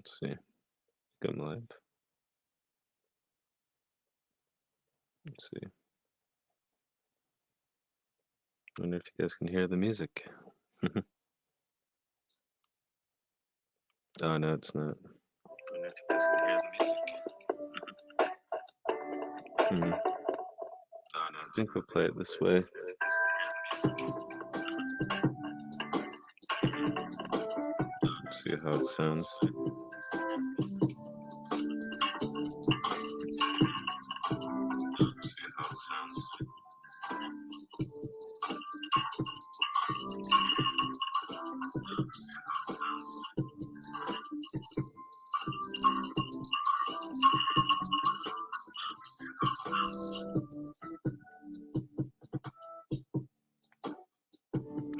Let's see. Go live. Let's see. Wonder if you guys can hear the music. Oh no, it's not. Wonder if you guys can hear the music. Oh no, I think we'll play it this way. Let's see how it sounds. See how it sounds.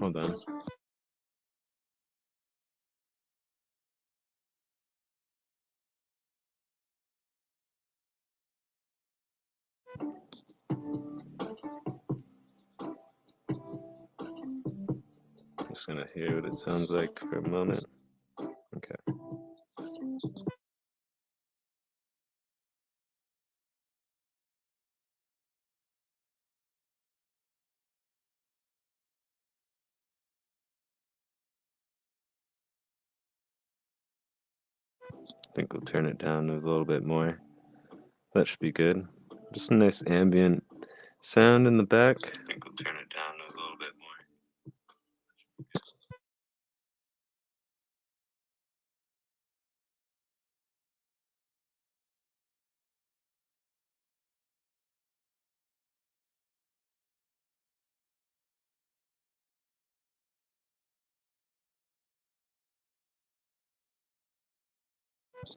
Hold on. Just gonna hear what it sounds like for a moment. Okay. I think we'll turn it down a little bit more. That should be good. Just a nice ambient sound in the back. I think we'll turn it down a little bit more.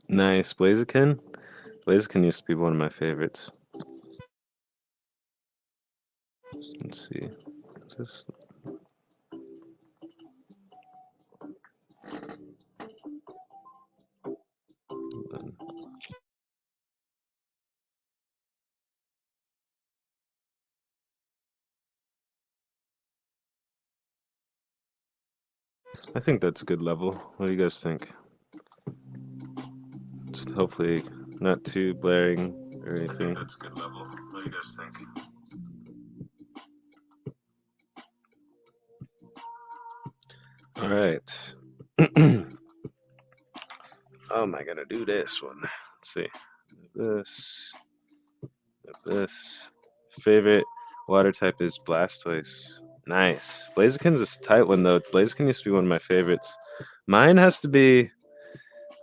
Nice. Blaziken? Blaziken used to be one of my favorites. Let's see. Is this? I think that's a good level. What do you guys think? Just hopefully not too blaring or anything. I think that's a good level. What do you guys think? All right. How am I gonna do this one? Let's see. This. Favorite water type is Blastoise. Nice. Blaziken's a tight one though. Blaziken used to be one of my favorites. Mine has to be.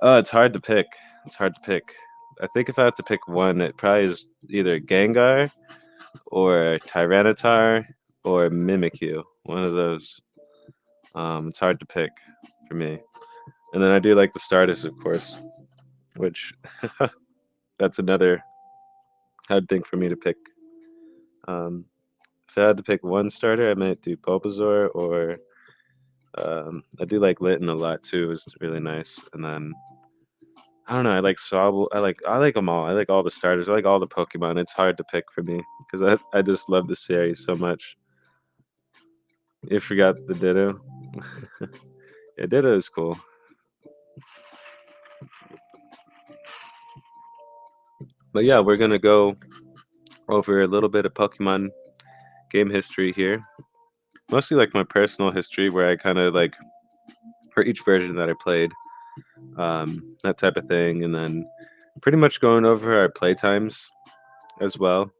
Oh, it's hard to pick. It's hard to pick. I think if I have to pick one, it probably is either Gengar or Tyranitar or Mimikyu. One of those. It's hard to pick for me. And then I do like the starters, of course, which that's another hard thing for me to pick. If I had to pick one starter, I might do Bulbasaur or I do like Litten a lot too. It's really nice. And then I don't know. I like Sobble. I like them all. I like all the starters. I like all the Pokemon. It's hard to pick for me because I just love the series so much. You forgot the Ditto. Yeah, Ditto is cool. But yeah, we're gonna go over a little bit of Pokemon game history here. Mostly like my personal history, where I kind of like for each version that I played, that type of thing, and then pretty much going over our playtimes as well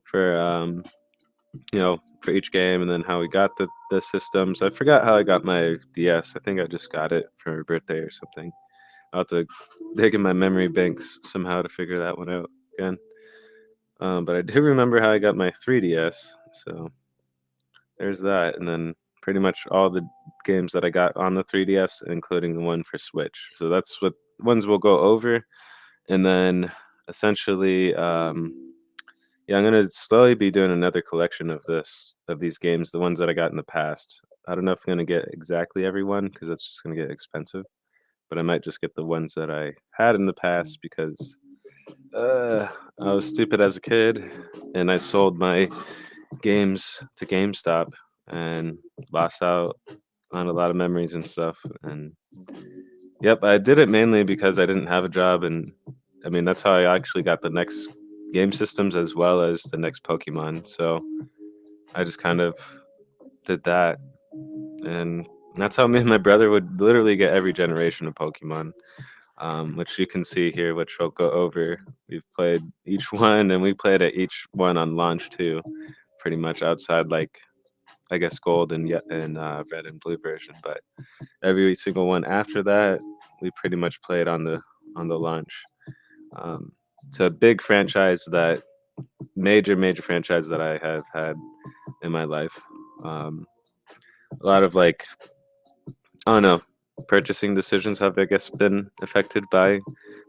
for for each game, and then how we got the systems. I forgot how I got my DS. I think I just got it for a birthday or something. I'll have to dig in my memory banks somehow to figure that one out again. But I do remember how I got my 3DS. So there's that, and then pretty much all the games that I got on the 3DS, including the one for Switch. So that's what ones we'll go over, and then essentially, yeah, I'm gonna slowly be doing another collection of these games, the ones that I got in the past. I don't know if I'm gonna get exactly every one because that's just gonna get expensive, but I might just get the ones that I had in the past because I was stupid as a kid and I sold my games to GameStop and lost out on a lot of memories and stuff. And Yep, I did it mainly because I didn't have a job, and I mean that's how I actually got the next game systems as well as the next Pokemon. So I just kind of did that, and that's how me and my brother would literally get every generation of Pokemon, which you can see here, which I'll go over. We've played each one, and we played at each one on launch too, pretty much outside like I guess gold and red and blue version, but every single one after that, we pretty much played on the launch. Um, it's a big franchise that major franchise that I have had in my life. Um, a lot of like I don't know purchasing decisions have I guess been affected by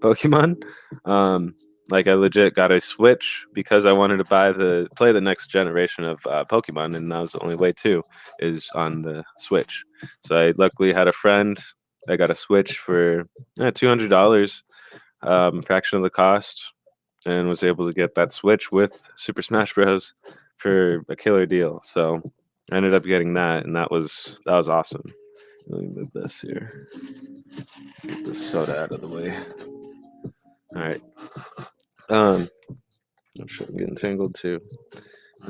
Pokemon. Um, like I legit got a Switch because I wanted to play the next generation of Pokemon, and that was the only way too is on the Switch. So I luckily had a friend. I got a Switch for $200, fraction of the cost, and was able to get that Switch with Super Smash Bros. For a killer deal. So I ended up getting that, and that was awesome. Let me move this here. Get this soda out of the way. All right. Um, I'm sure I'm getting tangled too.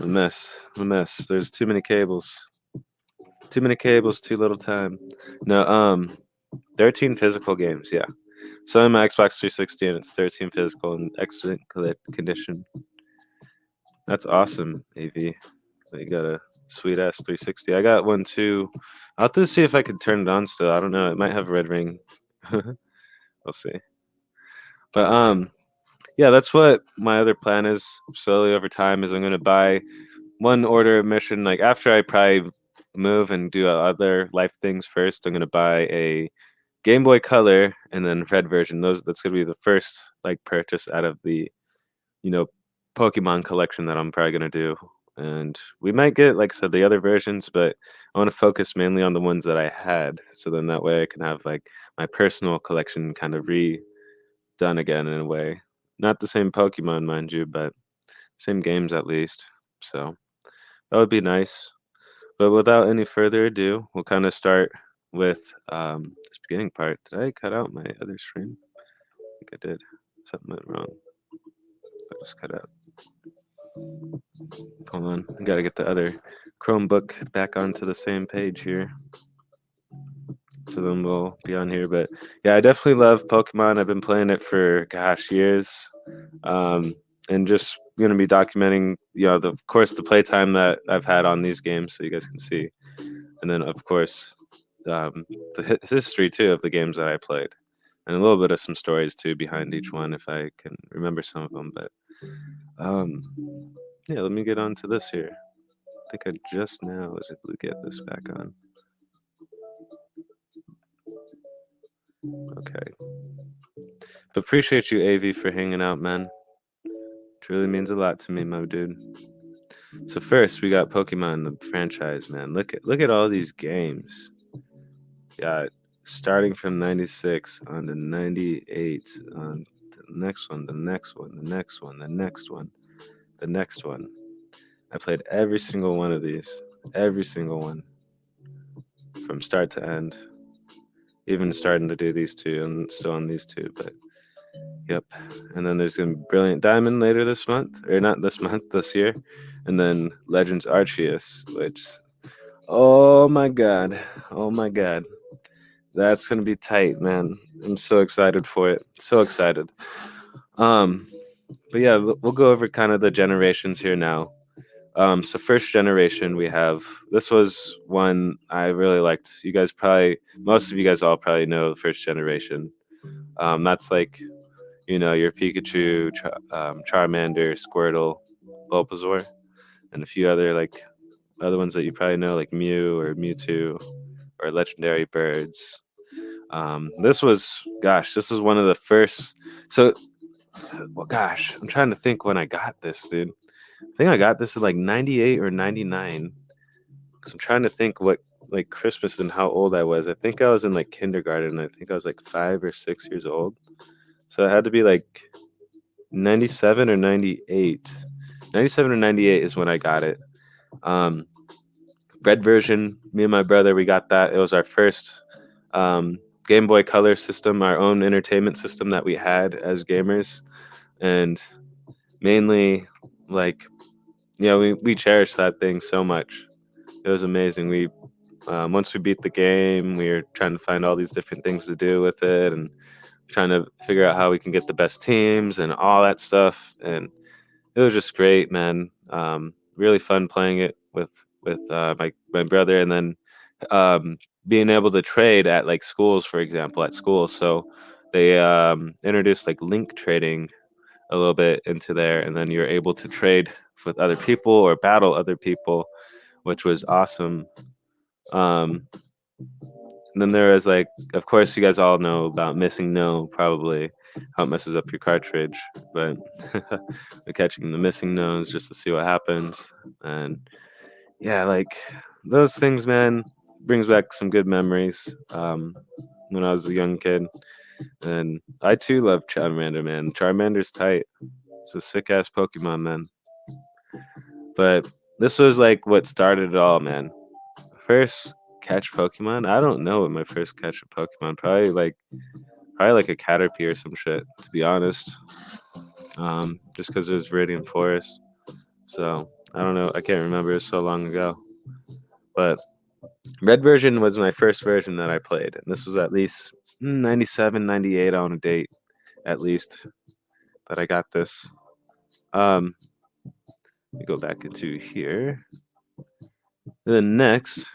A mess. A mess. There's too many cables. Too many cables. Too little time. No. 13 physical games. Yeah. So I'm my Xbox 360, and it's 13 physical in excellent condition. That's awesome, AV. You got a sweet ass 360. I got one too. I'll have to see if I could turn it on still. I don't know. It might have a red ring. We'll see. But yeah, that's what my other plan is. Slowly over time, is I'm gonna buy one order of mission. Like after I probably move and do other life things first, I'm gonna buy a Game Boy Color and then red version. That's gonna be the first like purchase out of the you know, Pokemon collection that I'm probably gonna do. And we might get, like I said, the other versions, but I want to focus mainly on the ones that I had. So then that way I can have like my personal collection kind of redone again in a way. Not the same Pokemon, mind you, but same games at least. So that would be nice. But without any further ado, we'll kind of start with this beginning part. Did I cut out my other screen? I think I did. Something went wrong. I just cut out. Hold on, I gotta get the other Chromebook back onto the same page here. So then we'll be on here. But yeah, I definitely love Pokemon. I've been playing it for gosh years, and just gonna be documenting, of course, the playtime that I've had on these games, so you guys can see, and then of course, the history too of the games that I played, and a little bit of some stories too behind each one if I can remember some of them. But um, yeah, let me get on to this here. I think I just now was able to get this back on. Okay. But appreciate you, AV, for hanging out, man. It really means a lot to me, my dude. So first, we got Pokemon the franchise, man. Look at all these games. Got starting from '96 on to '98 on the next one, the next one, the next one, the next one, the next one. I played every single one of these, every single one, from start to end. Even starting to do these two and still on these two, but yep. And then there's gonna be Brilliant Diamond later this month, or not this month, this year, and then Legends Arceus, which, oh my god, that's gonna be tight, man. I'm so excited for it, so excited. Um, but yeah, we'll go over kind of the generations here now. So first generation, we have this was one I really liked. You guys probably, most of you guys all probably know the first generation. That's like your Pikachu, Charmander, Squirtle, Bulbasaur, and a few other like other ones that you probably know, like Mew or Mewtwo or legendary birds. This was one of the first. So, well, gosh, I'm trying to think when I got this, dude. I think I got this in like '98 or '99. Because I'm trying to think what like Christmas and how old I was. I think I was in like kindergarten. I think I was like 5 or 6 years old. So it had to be like 97 or 98. 97 or 98 is when I got it. Red version, me and my brother, we got that. It was our first Game Boy Color system, our own entertainment system that we had as gamers, and mainly like we cherished that thing so much. It was amazing. We once we beat the game, we were trying to find all these different things to do with it, and trying to figure out how we can get the best teams and all that stuff. And it was just great, man. Really fun playing it with my brother, and then um, being able to trade at like schools, for example, at school. So they introduced like link trading a little bit into there, and then you're able to trade with other people or battle other people, which was awesome. Um, and then there was like, of course, you guys all know about missing no, probably how it messes up your cartridge, but catching the missing no's just to see what happens. And yeah, like those things, man, brings back some good memories. When I was a young kid, and I too love Charmander, man. Charmander's tight. It's a sick ass Pokemon, man. But this was like what started it all, man. First catch Pokemon. I don't know what my first catch of Pokemon. Probably like a Caterpie or some shit. To be honest, just because it was Viridian Forest. So I don't know. I can't remember. It was so long ago. But Red version was my first version that I played, and this was at least 97, 98 on a date, at least that I got this. Um, let me go back into here. Then next,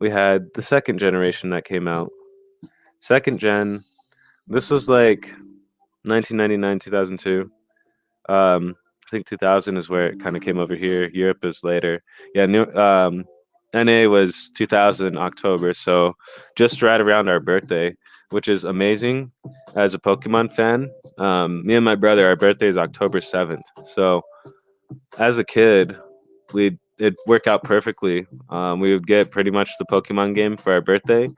we had the second generation that came out. Second gen, this was like 1999, 2002. I think 2000 is where it kind of came over here. Europe is later. Yeah, NA was 2000 October, so just right around our birthday, which is amazing as a Pokemon fan. Me and my brother, our birthday is October 7th. So as a kid, it'd work out perfectly. We would get pretty much the Pokemon game for our birthday,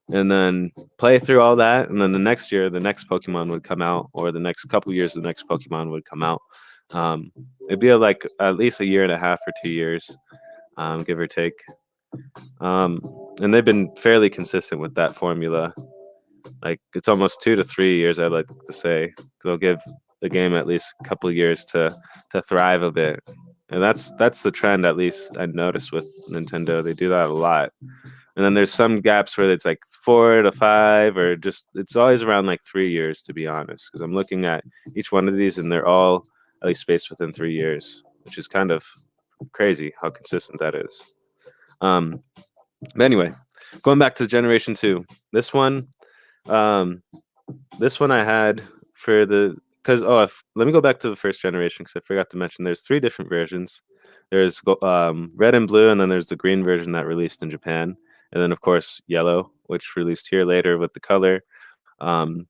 and then play through all that, and then the next year the next Pokemon would come out, or the next couple years the next Pokemon would come out. It'd be like at least a year and a half or 2 years, give or take. um, and they've been fairly consistent with that formula. Like it's almost 2 to 3 years, I'd like to say. They'll give the game at least a couple of years to thrive a bit, and that's the trend. At least I noticed with Nintendo, they do that a lot. And then there's some gaps where it's like 4 to 5, or just it's always around like 3 years, to be honest. Because I'm looking at each one of these, and they're all at least spaced within 3 years, which is kind of crazy how consistent that is. Um, but anyway, going back to Generation Two, this one, um, this one I had for the because let me go back to the first generation because I forgot to mention there's three different versions. There's red and blue, and then there's the green version that released in Japan, and then of course yellow, which released here later with the color. Um,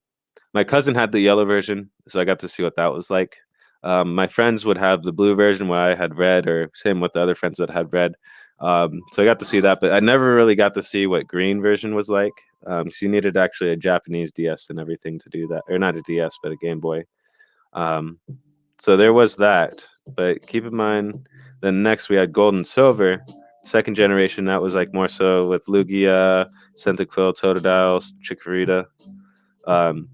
my cousin had the yellow version, so I got to see what that was like. My friends would have the blue version where I had red, or same with the other friends that had red. So I got to see that, but I never really got to see what green version was like. Because you needed actually a Japanese DS and everything to do that, or not a DS, but a Game Boy. Um, so there was that. But keep in mind, then next we had Gold and Silver, second generation. That was like more so with Lugia, Cyndaquil, Totodile, Chikorita. Um,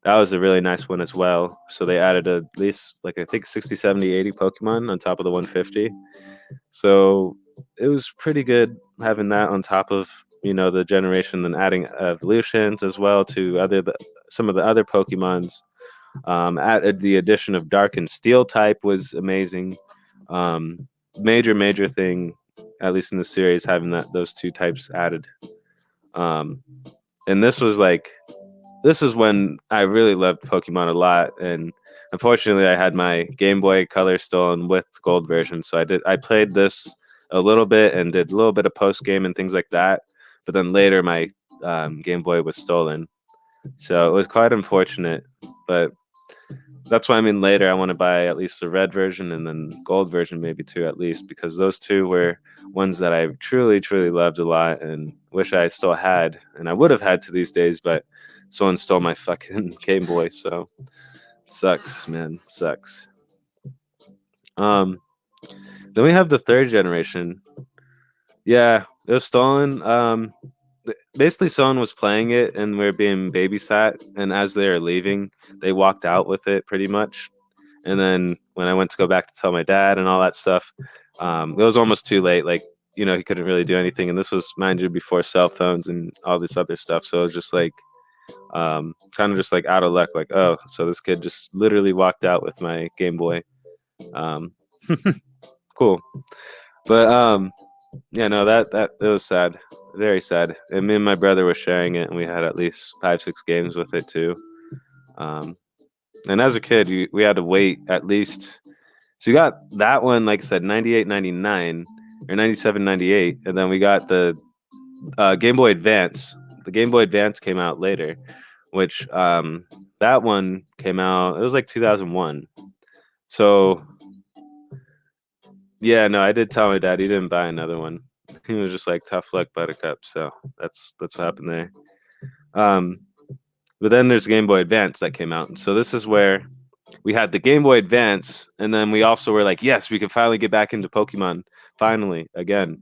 that was a really nice one as well. So they added at least like I think 60, 70, 80 Pokemon on top of the 150. So it was pretty good having that on top of the generation, then adding evolutions as well to some of the other Pokemons. Added the addition of Dark and Steel type was amazing. Um, major thing, at least in the series, having those two types added. Um, and this is when I really loved Pokemon a lot, and unfortunately, I had my Game Boy Color stolen with the Gold version. So I played this a little bit and did a little bit of post game and things like that. But then later, my Game Boy was stolen, so it was quite unfortunate. But that's why I mean later I want to buy at least the red version and then gold version maybe too, at least, because those two were ones that I truly loved a lot and wish I still had, and I would have had to these days, but someone stole my fucking Game Boy, so it sucks, man, it sucks. Um, then we have the third generation. Yeah, it was stolen. basically someone was playing it and we are being babysat, and as they were leaving, they walked out with it pretty much. And then when I went to go back to tell my dad and all that stuff, it was almost too late. Like, he couldn't really do anything. And this was, mind you, before cell phones and all this other stuff. So it was just like, kind of just like out of luck. Like, oh, so this kid just literally walked out with my Game Boy. Um, cool. But yeah, no, that it was sad, very sad. And me and my brother were sharing it, and we had at least 5, 6 games with it too. Um, and as a kid, we had to wait at least. So you got that one, like I said, 98, 99, or 97, 98, and then we got the Game Boy Advance. The Game Boy Advance came out later, which that one came out. It was like 2001. So yeah, no, I did tell my dad he didn't buy another one. He was just like tough luck, Buttercup. So that's what happened there. Um, but then there's Game Boy Advance that came out, and so this is where we had the Game Boy Advance, and then we also were like, yes, we can finally get back into Pokemon, finally again.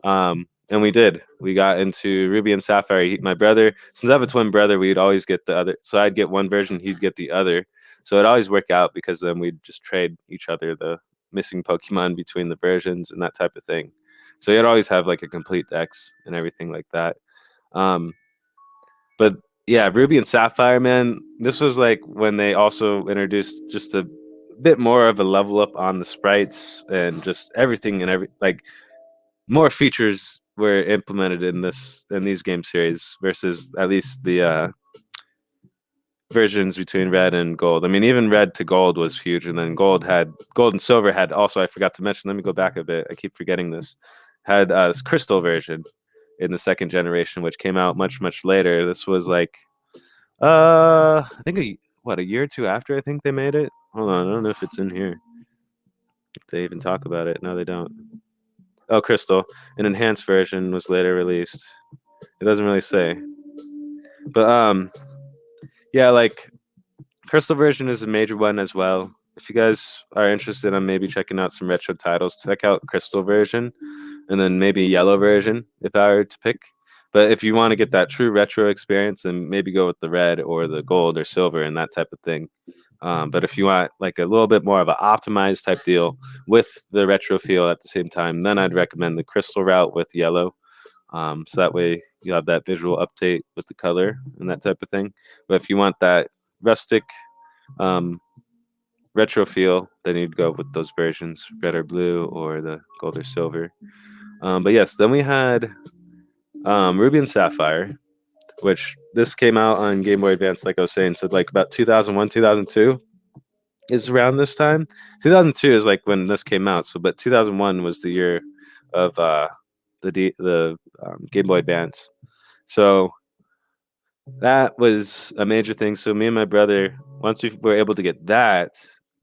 And we did. We got into Ruby and Sapphire. My brother, since I have a twin brother, we'd always get the other. So I'd get one version, he'd get the other. So it always worked out because then we'd just trade each other the missing Pokemon between the versions and that type of thing. So you'd always have like a complete dex and everything like that. Um, but yeah, Ruby and Sapphire, man, this was like when they also introduced just a bit more of a level up on the sprites and just everything and like more features were implemented in these game series versus at least the versions between red and gold. I mean, even red to gold was huge, and then gold and silver had also. I forgot to mention. Let me go back a bit. I keep forgetting this. Had this crystal version in the second generation, which came out much later. This was like, I think a year or two after I think they made it. Hold on, I don't know if it's in here. If they even talk about it. No, they don't. Oh, crystal. An enhanced version was later released. It doesn't really say, but yeah, like Crystal version is a major one as well. If you guys are interested in maybe checking out some retro titles, check out Crystal version and then maybe Yellow version if I were to pick. But if you want to get that true retro experience, then maybe go with the red or the gold or silver and that type of thing. But if you want like a little bit more of an optimized type deal with the retro feel at the same time, then I'd recommend the Crystal route with yellow. So that way you have that visual update with the color and that type of thing. But if you want that rustic um, retro feel, then you'd go with those versions, red or blue or the gold or silver. But yes, then we had Ruby and Sapphire, which this came out on Game Boy Advance, like I was saying, so like about 2001, 2002 is around this time. 2002 is like when this came out, so but 2001 was the year of the Game Boy Advance. So that was a major thing. So me and my brother, once we were able to get that,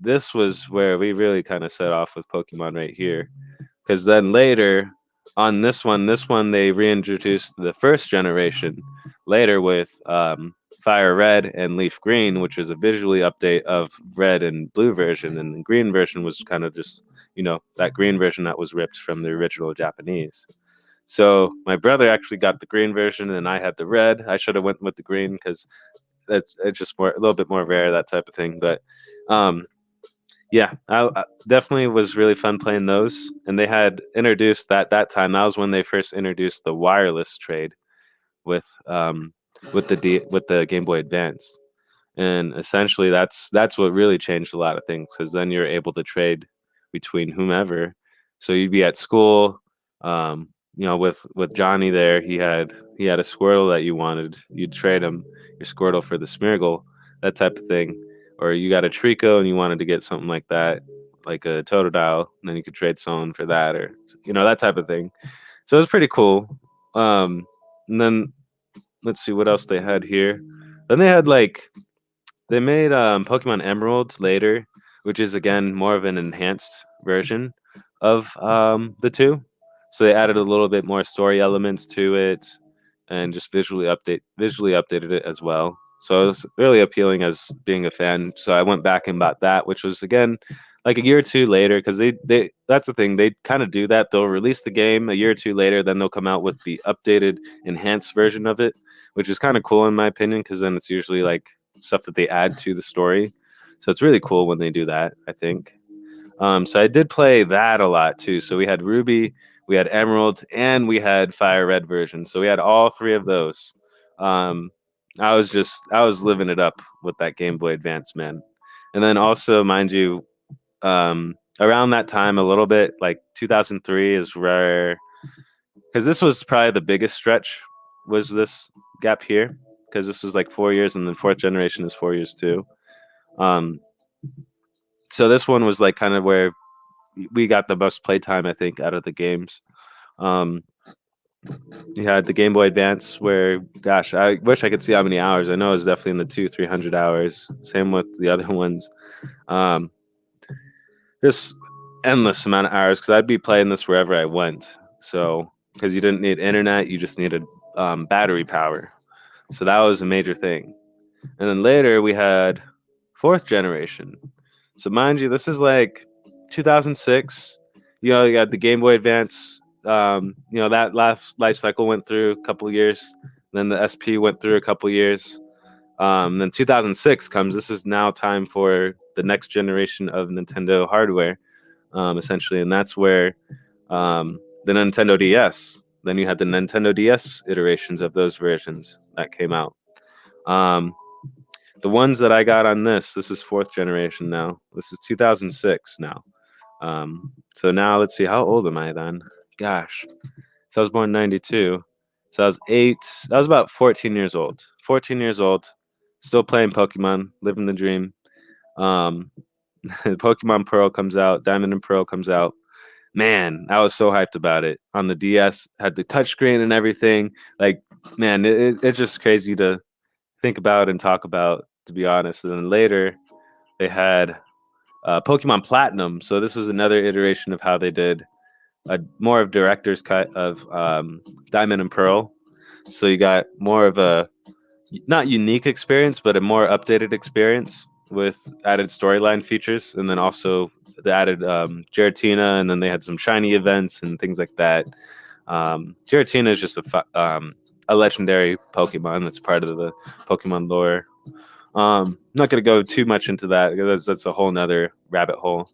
this was where we really kind of set off with Pokemon right here. Because then later on this one they reintroduced the first generation later with Fire Red and Leaf Green, which was a visually update of red and blue version, and the green version was kind of just that green version that was ripped from the original Japanese. So my brother actually got the green version, and I had the red. I should have went with the green because it's just more a little bit more rare, that type of thing. But yeah, I definitely was really fun playing those. And they had introduced that time. That was when they first introduced the wireless trade with with the Game Boy Advance. And essentially, that's what really changed a lot of things because then you're able to trade between whomever. So you'd be at school, with Johnny there. He had a Squirtle that you wanted. You'd trade him your Squirtle for the Smeargle, that type of thing. Or you got a Trico and you wanted to get something like that, like a Totodile, and then you could trade someone for that, or that type of thing. So it was pretty cool. And then let's see what else they had here. Then they had like they made Pokemon Emeralds later, which is again more of an enhanced version of the two. So they added a little bit more story elements to it, and just visually updated it as well. So it was really appealing as being a fan. So I went back and bought that, which was again like a year or two later, because they that's the thing, they kind of do that. They'll release the game a year or two later, then they'll come out with the updated, enhanced version of it, which is kind of cool in my opinion, because then it's usually like stuff that they add to the story. So it's really cool when they do that, I think. So I did play that a lot too. So we had Ruby, we had Emerald, and we had Fire Red version. So we had all three of those. Um, I was living it up with that Game Boy Advance, man. And then also, mind you, around that time, a little bit like 2003 is where, because this was probably the biggest stretch, was this gap here, because this was like 4 years, and then fourth generation is 4 years too. Um, so this one was like kind of where we got the most playtime, I think, out of the games. Um, you had the Game Boy Advance, where, gosh, I wish I could see how many hours. I know it was definitely in the 200-300 hours. Same with the other ones. Um, just endless amount of hours, because I'd be playing this wherever I went. So, because you didn't need internet, you just needed battery power. So that was a major thing. And then later we had fourth generation. So mind you, this is like 2006. You know, you got the Game Boy Advance. You know, that last life cycle went through a couple years. Then the SP went through a couple years. Then 2006 comes. This is now time for the next generation of Nintendo hardware, essentially, and that's where the Nintendo DS. Then you had the Nintendo DS iterations of those versions that came out. Um, the ones that I got on this is fourth generation now. This is 2006 now. So now let's see, how old am I then? Gosh, so I was born in 92. So I was 8. I was about 14 years old. 14 years old, still playing Pokemon, living the dream. Um, Pokemon Pearl comes out, Diamond and Pearl comes out. Man, I was so hyped about it. On the DS, had the touchscreen and everything. Like, man, it's just crazy to think about and talk about, to be honest. And then later, they had Pokemon Platinum. So this was another iteration of how they did a more of director's cut of Diamond and Pearl. So you got more of a not unique experience, but a more updated experience with added storyline features, and then also the added Giratina, and then they had some shiny events and things like that. Giratina is just a legendary Pokemon that's part of the Pokemon lore. I'm not going to go too much into that because that's a whole nother rabbit hole.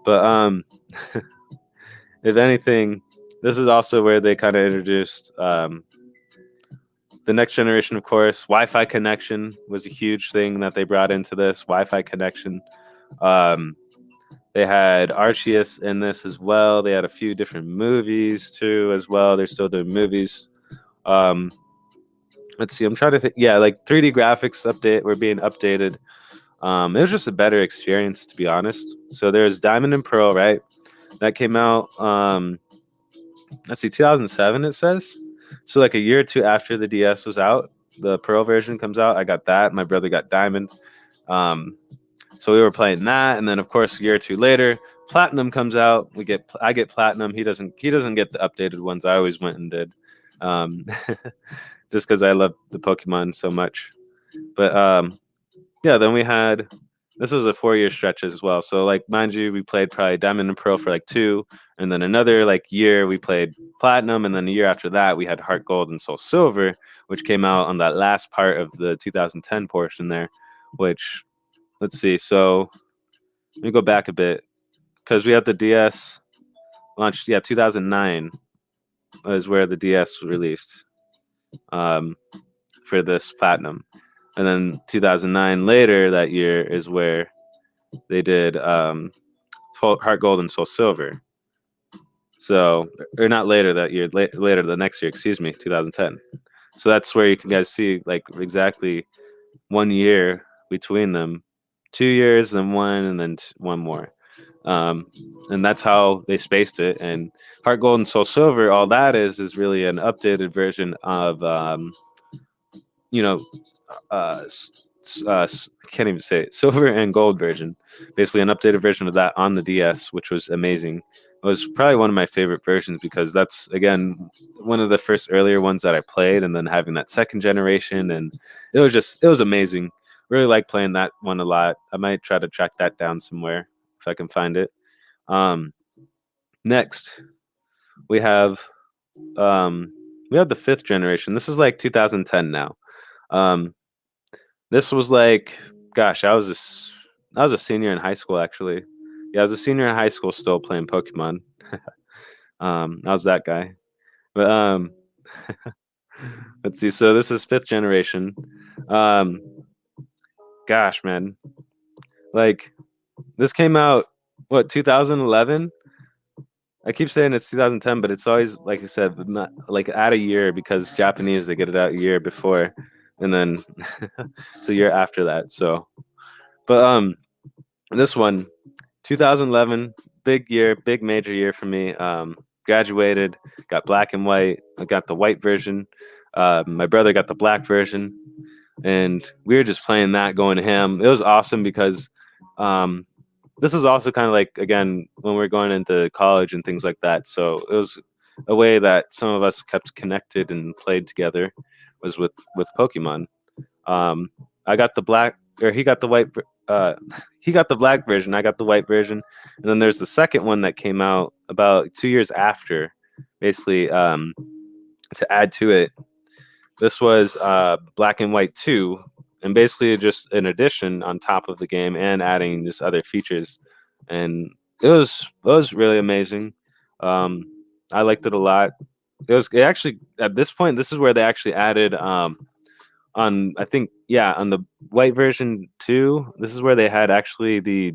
But if anything, this is also where they kind of introduced the next generation, of course. Wi-Fi connection was a huge thing that they brought into this. Wi-Fi connection. They had Arceus in this as well. They had a few different movies too as well. They're still doing movies. Let's see. I'm trying to think. Yeah, like 3D graphics update were being updated. It was just a better experience, to be honest. So there's Diamond and Pearl, right? That came out. Let's see, 2007. It says. So like a year or two after the DS was out, the Pearl version comes out. I got that. My brother got Diamond. So we were playing that, and then of course a year or two later, Platinum comes out. I get Platinum. He doesn't get the updated ones. I always went and did, just because I love the Pokemon so much. But yeah, then we had, this was a 4-year stretch as well. So like, mind you, we played probably Diamond and Pearl for like 2, and then another like year we played Platinum, and then a year after that we had Heart Gold and Soul Silver, which came out on that last part of the 2010 portion there. Which, let's see, so let me go back a bit, because we had the DS launched. Yeah, 2009 is where the DS was released for this Platinum. And then 2009 later that year is where they did Heart Gold and Soul Silver. So, or not later that year, later the next year, excuse me, 2010. So that's where you can guys see like exactly 1 year between them, 2 years and one, and then one more. And that's how they spaced it. And Heart Gold and Soul Silver, all that is really an updated version of you know, can't even say it, silver and gold version, basically an updated version of that on the DS, which was amazing. was probably one of my favorite versions because that's again one of the first earlier ones that I played, and then having that second generation, and it was amazing. Really like playing that one a lot. I might try to track that down somewhere if I can find it. Um, Next, we have um, we have the fifth generation. This is like 2010 now. Um, this was like, gosh, I was a senior in high school actually. Yeah, I was a senior in high school still playing Pokemon. I was that guy. But let's see. So this is fifth generation. Um, gosh, man, like this came out what 2011. I keep saying it's 2010, but it's always like you said, not like at a year because Japanese they get it out a year before, and then it's a year after that. So, but this one, 2011, big year, big major year for me. Graduated, got black and white. I got the white version. My brother got the black version, and we were just playing that, going ham. It was awesome because um, this is also kind of like again when we're going into college and things like that. So it was a way that some of us kept connected and played together was with Pokemon. Um, I got the black, or he got the white. He got the black version. I got the white version, and then there's the second one that came out about 2 years after, basically to add to it. This was Black and White 2, and basically just an addition on top of the game and adding just other features. And it was really amazing. Um, I liked it a lot. It actually at this point this is where they actually added on I think yeah on the white version 2 this is where they had actually the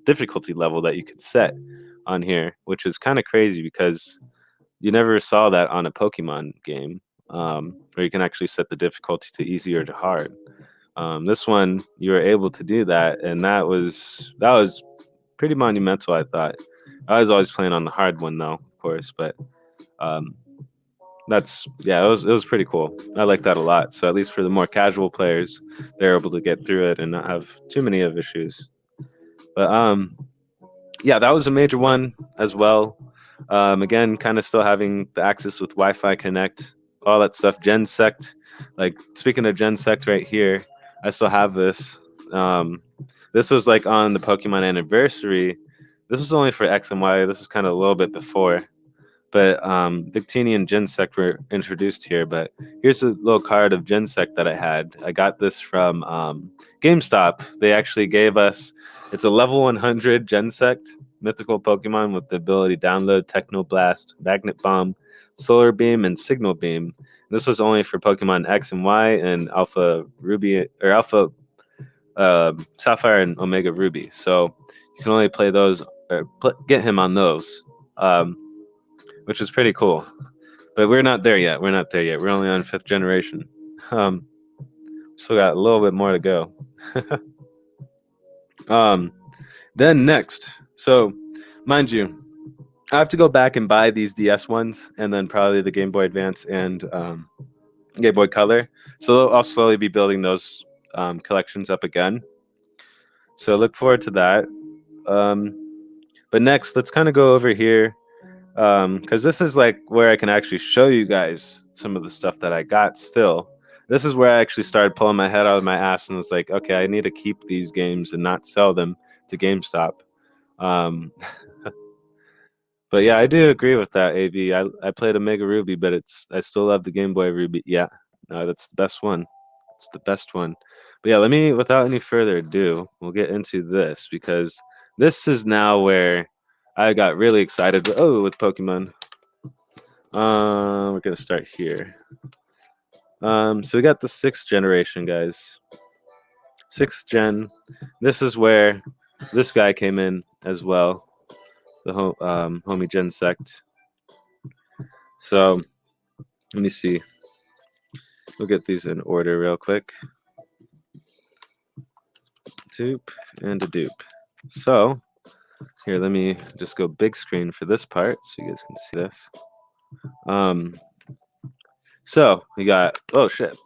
difficulty level that you could set on here, which is kind of crazy because you never saw that on a Pokemon game, where you can actually set the difficulty to easy or to hard. This one, you were able to do that, and that was pretty monumental. I thought. I was always playing on the hard one though, of course, but um, that's yeah, it was pretty cool. I like that a lot. So at least for the more casual players, they're able to get through it and not have too many of issues. But yeah, that was a major one as well. Again, kind of still having the access with Wi-Fi Connect, all that stuff. Gensect, like speaking of Gensect right here, I still have this. Um, this was like on the Pokemon anniversary. This was only for X and Y. This is kind of a little bit before, but Victini and Gensect were introduced here. But here's a little card of Gensect that I had. I got this from GameStop. They actually gave us. It's a level 100 Gensect mythical Pokemon with the ability to download Techno Blast, Magnet Bomb, Solar Beam, and Signal Beam. This was only for Pokemon X and Y and Alpha Ruby or Alpha Sapphire and Omega Ruby. So you can only play those or get him on those. Um, which is pretty cool. But we're not there yet. We're not there yet. We're only on fifth generation. Um, Still got a little bit more to go. um, then next, so mind you, I have to go back and buy these DS ones, and then probably the Game Boy Advance and Game Boy Color. So I'll slowly be building those collections up again. So look forward to that. But next, let's kind of go over here because this is like where I can actually show you guys some of the stuff that I got still. This is where I actually started pulling my head out of my ass and was like, okay, I need to keep these games and not sell them to GameStop. Um, but yeah, I do agree with that, AB. I played Omega Ruby, but I still love the Game Boy Ruby. Yeah, no, that's the best one. It's the best one. But yeah, let me, without any further ado, we'll get into this because this is now where I got really excited. Oh, with Pokemon. We're gonna start here. So we got the sixth generation, guys. Sixth gen. This is where this guy came in as well. The homie Gen Sect. So let me see. We'll get these in order real quick. Doop and a dupe. So here, let me just go big screen for this part so you guys can see this. So we got oh shit.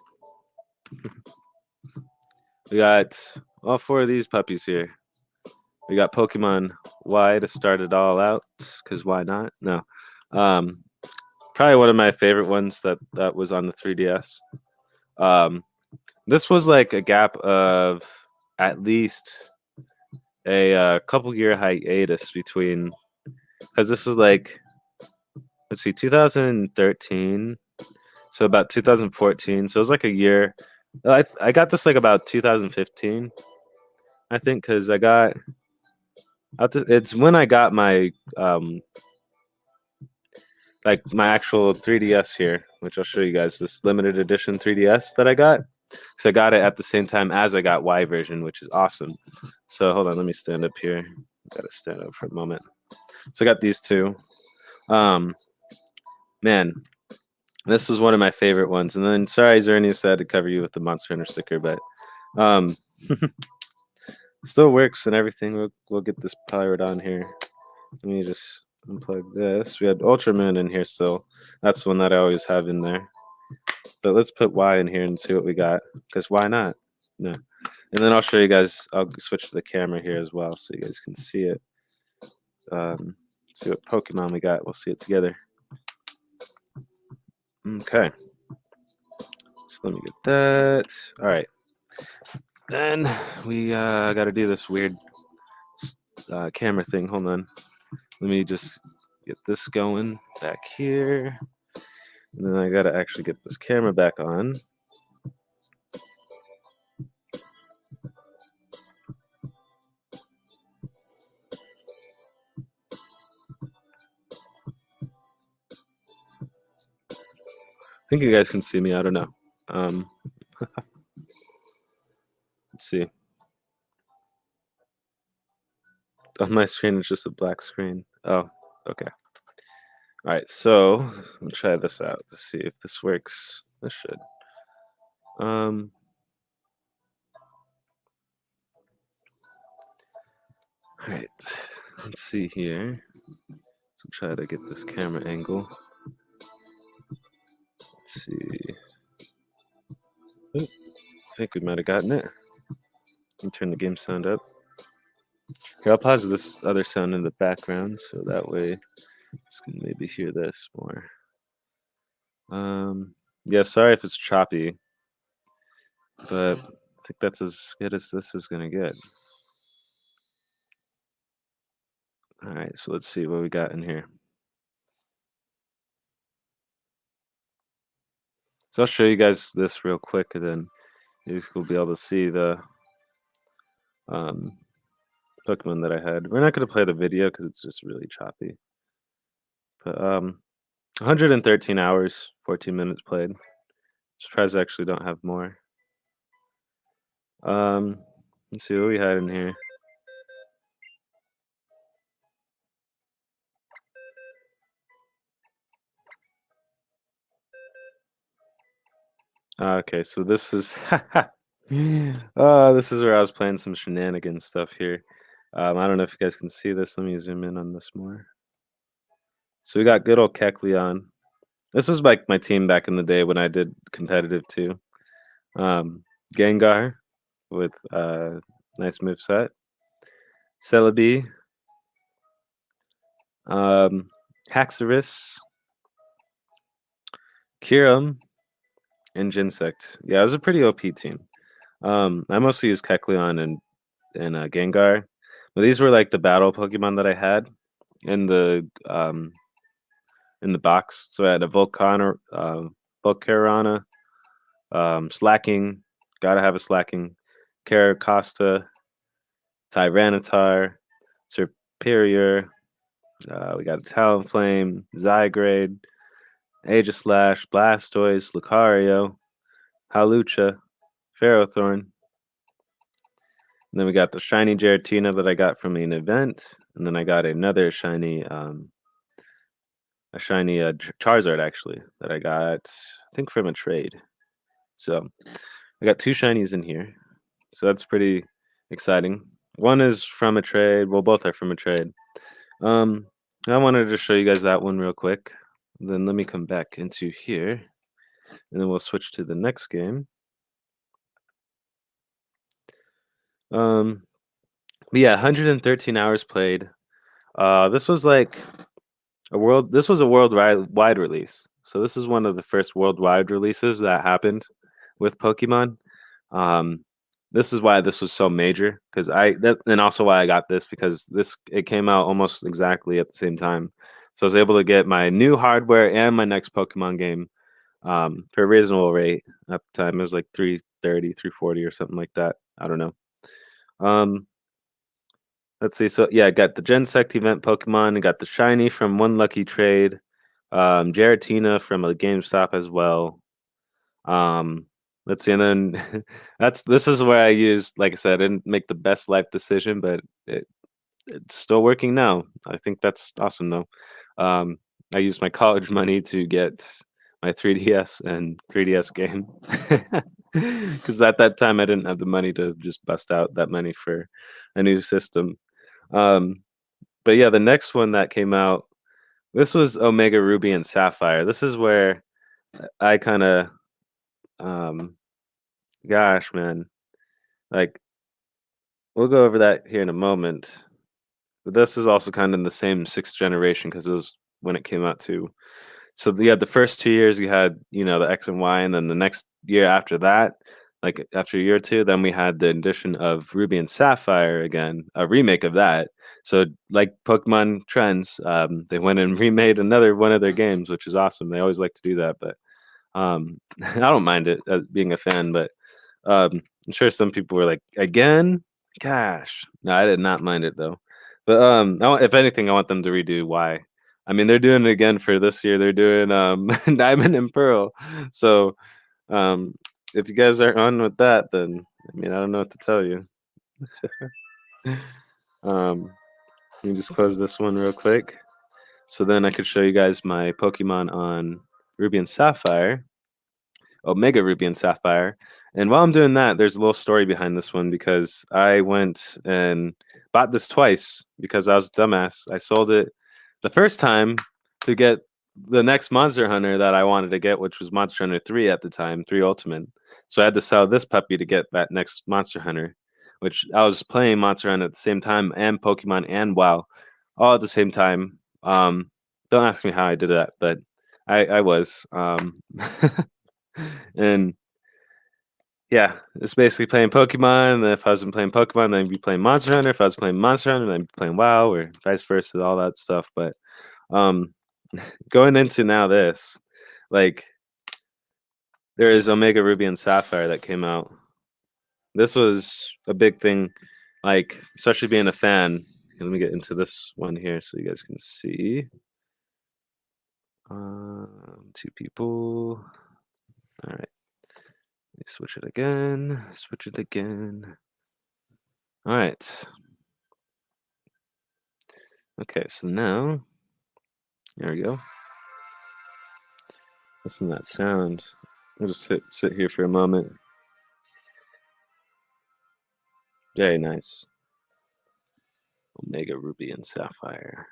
We got all four of these puppies here. We got Pokemon Y to start it all out, because why not? No. Um, Probably one of my favorite ones that was on the 3DS. Um, this was like a gap of at least a couple year hiatus between, because this is like, let's see, 2013, so about 2014. So it was like a year. I got this like about 2015, I think, because it's when I got my like my actual 3DS here, which I'll show you guys, this limited edition 3DS that I got. Because I got it at the same time as I got Y version, which is awesome. So hold on, let me stand up here. Gotta stand up for a moment. So I got these two. Um, Man, this is one of my favorite ones. And then sorry, Xerneas, I had to cover you with the Monster Hunter sticker, but um, still works and everything. We'll get this powered on here. Let me just unplug this. We had Ultraman in here still. That's the one that I always have in there. But let's put Y in here and see what we got. Because why not? No. And then I'll show you guys. I'll switch to the camera here as well so you guys can see it. See what Pokemon we got. We'll see it together. Okay. So let me get that. All right. Then we got to do this weird camera thing. Hold on. Let me just get this going back here. And then I got to actually get this camera back on. I think you guys can see me. I don't know. Let's see. On my screen, it's just a black screen. Oh, okay. All right, so we'll try this out to see if this works. This should. All right, let's see here. So try to get this camera angle. Let's see. Oh, I think we might have gotten it. Let me turn the game sound up. Here, I'll pause this other sound in the background so that way you can maybe hear this more. Yeah, sorry if it's choppy, but I think that's as good as this is gonna get. All right, so let's see what we got in here. So I'll show you guys this real quick, and then you guys will be able to see the um, Pokemon that I had. We're not going to play the video because it's just really choppy. But 113 hours, 14 minutes played. Surprised I actually don't have more. Let's see what we had in here. Okay, so this is this is where I was playing some shenanigans stuff here. I don't know if you guys can see this. Let me zoom in on this more. So we got good old Kecleon. This was like my team back in the day when I did competitive too. Gengar with nice moveset. Celebi. Haxorus. Kyurem. And Ginsect. Yeah, it was a pretty OP team. I mostly used Kecleon and Gengar. But these were like the battle Pokemon that I had in the box. So I had a Volcarona, Slacking, gotta have a Slacking, Caracosta, Tyranitar, Superior. We got Talonflame, Zygrade, Aegislash, Blastoise, Lucario, Hawlucha, Ferrothorn. And then we got the shiny Giratina that I got from an event, and then I got another shiny, Charizard actually that I got, I think, from a trade. So I got two shinies in here, so that's pretty exciting. One is from a trade. Well, both are from a trade. I wanted to show you guys that one real quick. Then let me come back into here, and then we'll switch to the next game. But yeah, 113 hours played. This was like this was a worldwide release. So this is one of the first worldwide releases that happened with Pokemon. Um, this is why this was so major because and also why I got this because it came out almost exactly at the same time. So I was able to get my new hardware and my next Pokemon game for a reasonable rate at the time. It was like 330, 340 or something like that. I don't know. Um, let's see. So yeah, I got the Gensect event Pokemon. I got the shiny from One Lucky Trade. Giratina from a GameStop as well. Um, let's see, and then this is where I used, like I said, I didn't make the best life decision, but it's still working now. I think that's awesome though. Um, I used my college money to get my 3DS and 3DS game because at that time I didn't have the money to just bust out that money for a new system. Um, but yeah, the next one that came out, this was Omega Ruby and Sapphire. This is where I kind of, um, gosh, man, like we'll go over that here in a moment. But this is also kind of in the same sixth generation because it was when it came out too. So you had the first 2 years, you had the X and Y, and then the next year after that, like after a year or two, then we had the addition of Ruby and Sapphire again, a remake of that. So like Pokemon trends, they went and remade another one of their games, which is awesome. They always like to do that, but I don't mind it being a fan, but I'm sure some people were like, again, gosh, no, I did not mind it though. But if anything, I want them to redo Y. I mean, they're doing it again for this year. They're doing Diamond and Pearl. So um, if you guys are on with that, then I mean, I don't know what to tell you. um, let me just close this one real quick, so then I could show you guys my Pokemon on Ruby and Sapphire. Omega Ruby and Sapphire. And while I'm doing that, there's a little story behind this one because I went and bought this twice because I was a dumbass. I sold it the first time to get the next Monster Hunter that I wanted to get, which was Monster Hunter 3 at the time, 3 Ultimate. So I had to sell this puppy to get that next Monster Hunter, which I was playing Monster Hunter at the same time and Pokemon and WoW all at the same time. Don't ask me how I did that, but I was. And yeah, it's basically playing Pokemon. And if I wasn't playing Pokemon, then I'd be playing Monster Hunter. If I was playing Monster Hunter, then I'd be playing WoW or vice versa, all that stuff. But um, going into now this, like there is Omega Ruby and Sapphire that came out. This was a big thing, like especially being a fan. Let me get into this one here so you guys can see. Two people. All right. Switch it again. Switch it again. All right. Okay, so now, there we go. Listen to that sound. I'll just sit here for a moment. Very nice. Omega Ruby and Sapphire.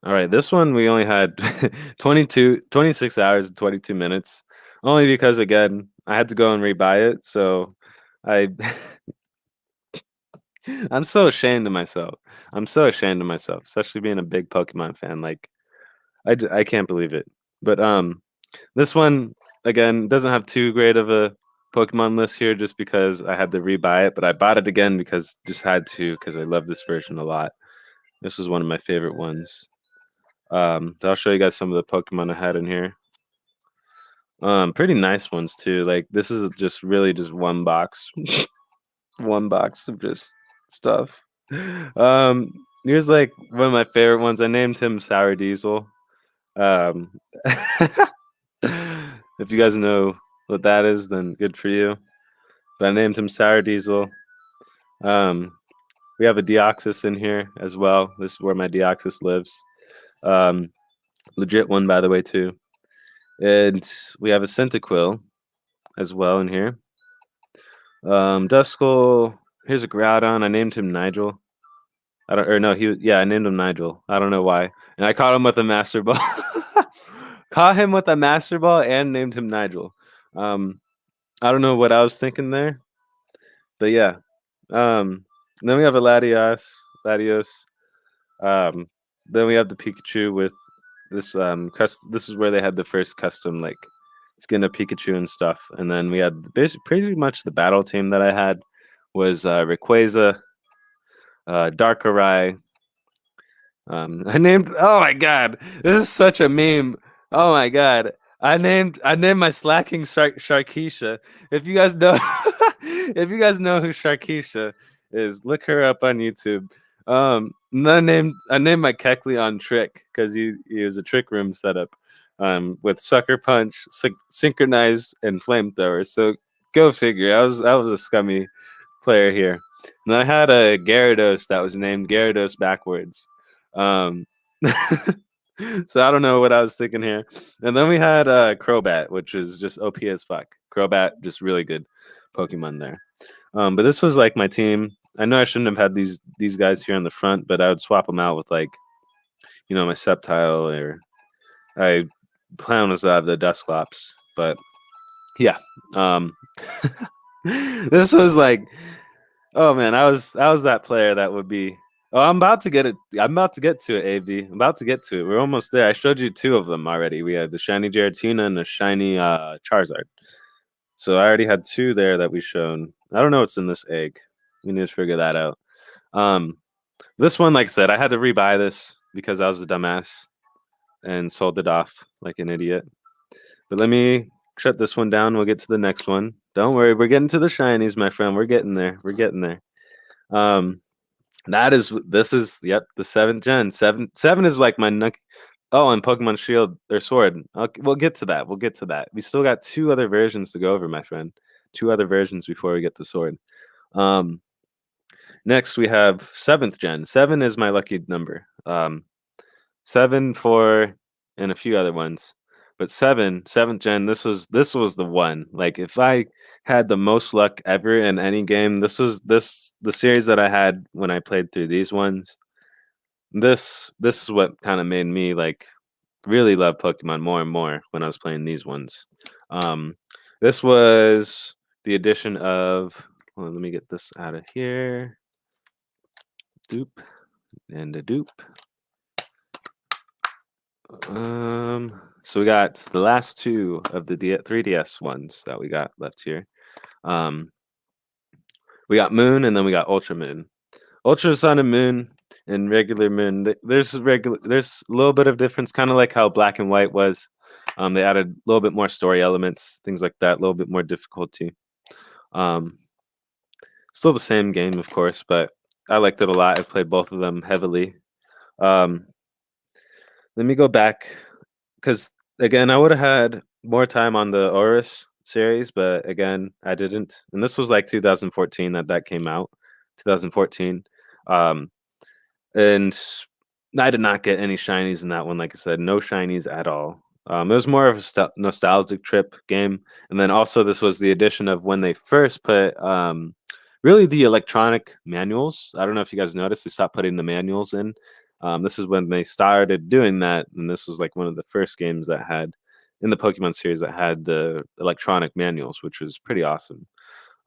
All right, this one we only had 26 hours and 22 minutes. Only because, again, I had to go and rebuy it. So I I'm so ashamed of myself. I'm so ashamed of myself, especially being a big Pokemon fan. Like I can't believe it. But this one again doesn't have too great of a Pokemon list here, just because I had to rebuy it. But I bought it again because just had to because I love this version a lot. This was one of my favorite ones. So I'll show you guys some of the Pokemon I had in here. Pretty nice ones too. Like this is just really just one box, one box of just stuff. Um, Here's like one of my favorite ones. I named him Sour Diesel. Um, if you guys know what that is, then good for you. But I named him Sour Diesel. Um, we have a Deoxys in here as well. This is where my Deoxys lives. Um, Legit one, by the way, too. And we have a Centiquil as well in here. Duskull. Here's a Groudon. I named him Nigel. I don't, or no, I named him Nigel. I don't know why. And I caught him with a Master Ball. Caught him with a Master Ball and named him Nigel. I don't know what I was thinking there, But yeah, um, then we have a Latios. Um, then we have the Pikachu with this this is where they had the first custom like skin of Pikachu and stuff. And then we had pretty much the battle team that I had was Rayquaza, Darkrai. I named. Oh my god, this is such a meme. Oh my god, I named my slacking Sharkeisha. If you guys know, if you guys know who Sharkeisha is, look her up on YouTube. And I named my Kecleon Trick because he was a trick room setup, with Sucker Punch, Synchronize, and Flamethrower. So go figure. I was a scummy player here. And I had a Gyarados that was named Gyarados backwards. Um, so I don't know what I was thinking here. And then we had Crobat, which is just OP as fuck. Crobat, just really good Pokemon there. But this was like my team. I know I shouldn't have had these guys here in the front, but I would swap them out with like, my Sceptile, or I plan was the Dusclops. But yeah, um, this was like, oh man, I was that player that would be. Oh, I'm about to get it. I'm about to get to it, AB. I'm about to get to it. We're almost there. I showed you two of them already. We had the shiny Giratina and the shiny Charizard. So I already had two there that we shown. I don't know what's in this egg. We need to figure that out. Um, this one, like I said, I had to rebuy this because I was a dumbass and sold it off like an idiot. But let me shut this one down. We'll get to the next one. Don't worry, we're getting to the shinies, my friend. We're getting there. We're getting there. Um, this is yep, the 7th gen. Seven is like my oh, and Pokemon Shield or Sword. We'll get to that. We'll get to that. We still got two other versions to go over, my friend. Two other versions before we get to Sword. Um, Next we have 7th gen. 7 is my lucky number. 7, 4, and a few other ones. But 7th gen, this was the one. Like if I had the most luck ever in any game, this was the series that I had when I played through these ones. This is what kind of made me like really love Pokemon more and more when I was playing these ones. Um, this was the addition of. Well, let me get this out of here. Doop and a doop. So we got the last two of the 3DS ones that we got left here. Um, we got Moon, and then we got Ultra Moon. Ultra Sun and Moon and regular Moon. There's a little bit of difference, kind of like how Black and White was. They added a little bit more story elements, things like that, a little bit more difficulty. Um, Still the same game, of course, but I liked it a lot. I played both of them heavily. Um, Let me go back because again, I would have had more time on the Oris series, but again, I didn't. And this was like 2014 that came out, 2014. Um, and I did not get any shinies in that one. Like I said, no shinies at all. It was more of a nostalgic trip game, and then also this was the addition of when they first put really the electronic manuals. I don't know if you guys noticed they stopped putting the manuals in. This is when they started doing that, and this was like one of the first games that had in the Pokemon series that had the electronic manuals, which was pretty awesome.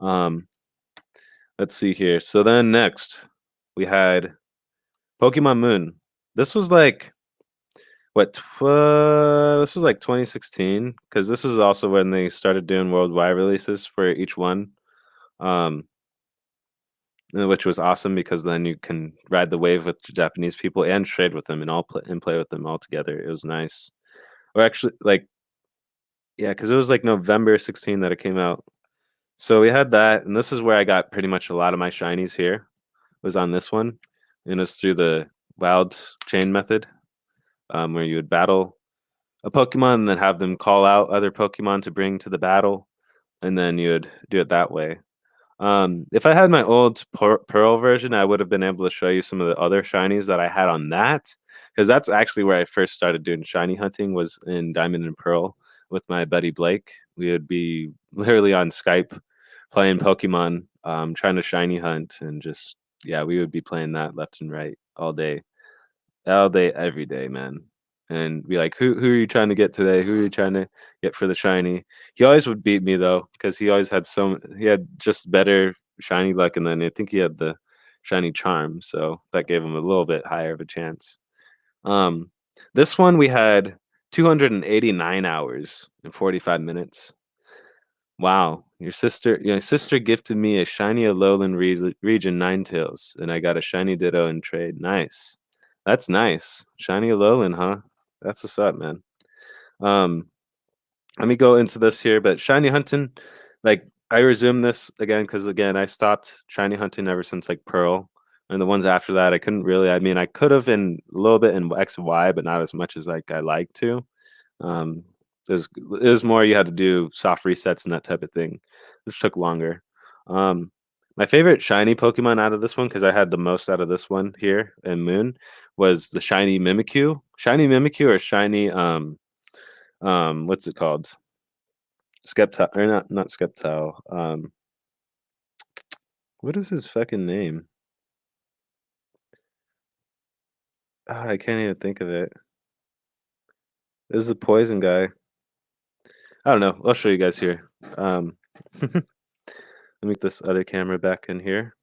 Um, let's see here. So then next we had Pokemon Moon. This was like this was like 2016 because this was also when they started doing worldwide releases for each one, um, which was awesome because then you can ride the wave with Japanese people and trade with them and play with them all together. It was nice. Or actually, like yeah, because it was like November 16 that it came out. So we had that, and this is where I got pretty much a lot of my shinies here. Was on this one, and it's through the wild chain method, where you would battle a Pokemon and then have them call out other Pokemon to bring to the battle, and then you would do it that way. If I had my old Pearl version, I would have been able to show you some of the other shinies that I had on that, because that's actually where I first started doing shiny hunting was in Diamond and Pearl with my buddy Blake. We would be literally on Skype playing Pokemon, trying to shiny hunt, and just yeah, we would be playing that left and right all day, every day, man. And be like, who are you trying to get today? Who are you trying to get for the shiny? He always would beat me though, because he had just better shiny luck, and then I think he had the shiny charm, so that gave him a little bit higher of a chance. Um, this one we had 289 hours and 45 minutes. Wow, your sister gifted me a shiny Alolan region Ninetales, and I got a shiny Ditto in trade. Nice, that's nice. Shiny Alolan, huh? That's what's up, man. Um, Let me go into this here, but shiny hunting, like I resumed this again because again I stopped shiny hunting ever since like Pearl, and the ones after that I couldn't really. I mean, I could have in a little bit in X and Y, but not as much as like I like to. Um, it was more you had to do soft resets and that type of thing, which took longer. Um, my favorite shiny Pokemon out of this one, because I had the most out of this one here in Moon, was the shiny Mimikyu. Shiny Mimikyu or shiny what's it called? Skeptile or not Skeptile. What is his fucking name? I can't even think of it. This is the poison guy. I don't know. I'll show you guys here. Let me get this other camera back in here.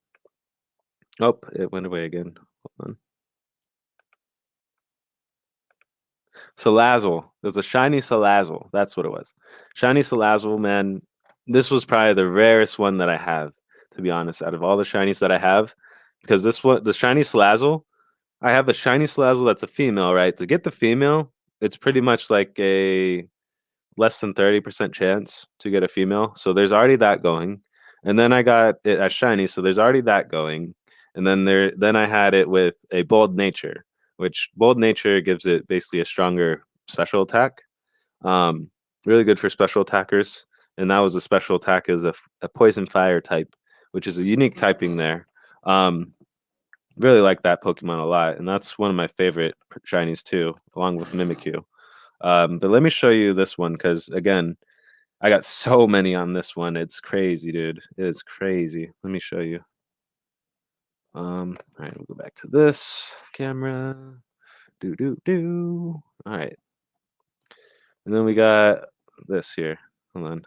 Oh, it went away again. Hold on. Salazzle. It was a shiny Salazzle. That's what it was. Shiny Salazzle, man. This was probably the rarest one that I have, to be honest, out of all the shinies that I have. Because this one, the shiny Salazzle, I have a shiny Salazzle that's a female, right? To get the female, it's pretty much like a less than 30% chance to get a female. So there's already that going. And then I got it as shiny, so there's already that going. And then I had it with a bold nature, which bold nature gives it basically a stronger special attack. Um, really good for special attackers. And that was a special attack as a poison fire type, which is a unique typing there. Um, really like that Pokemon a lot, and that's one of my favorite shinies too, along with Mimikyu. But let me show you this one because again, I got so many on this one. It's crazy, dude. It is crazy. Let me show you. All right, we'll go back to this camera. Do do do. All right, and then we got this here. Hold on.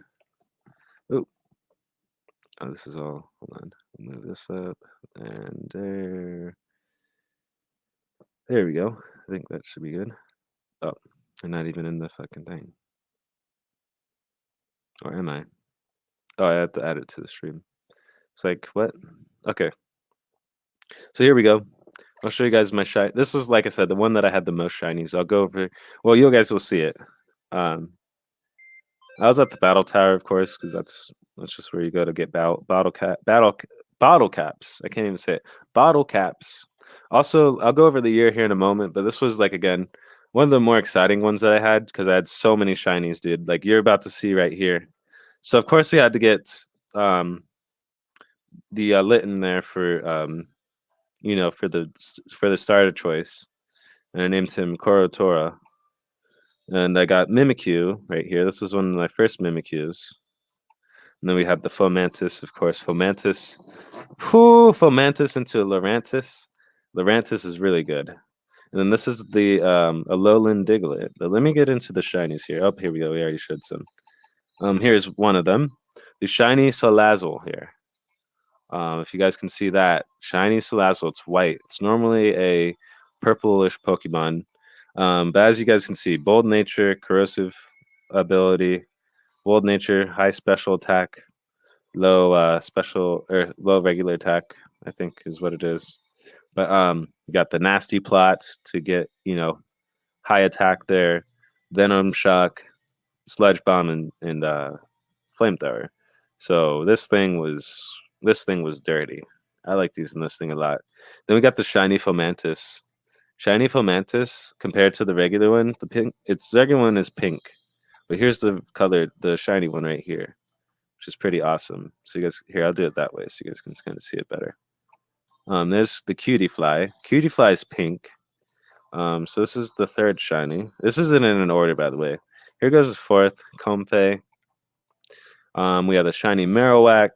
Oh, this is all. Hold on. Move this up and there. There we go. I think that should be good. Oh, they're not even in the fucking thing. Or am I? Oh, I have to add it to the stream. It's like, what? Okay. So here we go. I'll show you guys my shiny. This is, like I said, the one that I had the most shinies. I'll go over. Well, you guys will see it. Um, I was at the battle tower, of course, because that's just where you go to get bottle caps. I can't even say it. Bottle caps. Also, I'll go over the year here in a moment, but this was like again one of the more exciting ones that I had because I had so many shinies, dude. Like you're about to see right here. So of course we had to get the Litten there for for the starter choice, and I named him Korotora. And I got Mimikyu right here. This was one of my first Mimikyus. And then we have the Fomantis, of course. Fomantis. Whoo, Fomantis into Lurantis. Lurantis is really good. And then this is the Alolan Diglett. But let me get into the shinies here. Oh, here we go. We already showed some. Here's one of them. The shiny Salazzle here. If you guys can see that. Shiny Salazzle. It's white. It's normally a purplish Pokemon. But as you guys can see, bold nature, corrosive ability, bold nature, high special attack, low special or low regular attack, I think is what it is. But you got the nasty plot to get, high attack there, venom shock, sludge bomb and flamethrower. So this thing was dirty. I like using this thing a lot. Then we got the shiny Fomantis. Shiny Fomantis compared to the regular one, its regular one is pink. But here's the color, the shiny one right here, which is pretty awesome. So you guys, here, I'll do it that way so you guys can kind of see it better. There's the Cutie Fly. Cutie Fly is pink. So this is the third shiny. This isn't in an order, by the way. Here goes the fourth, Comfey. We have the shiny Marowak.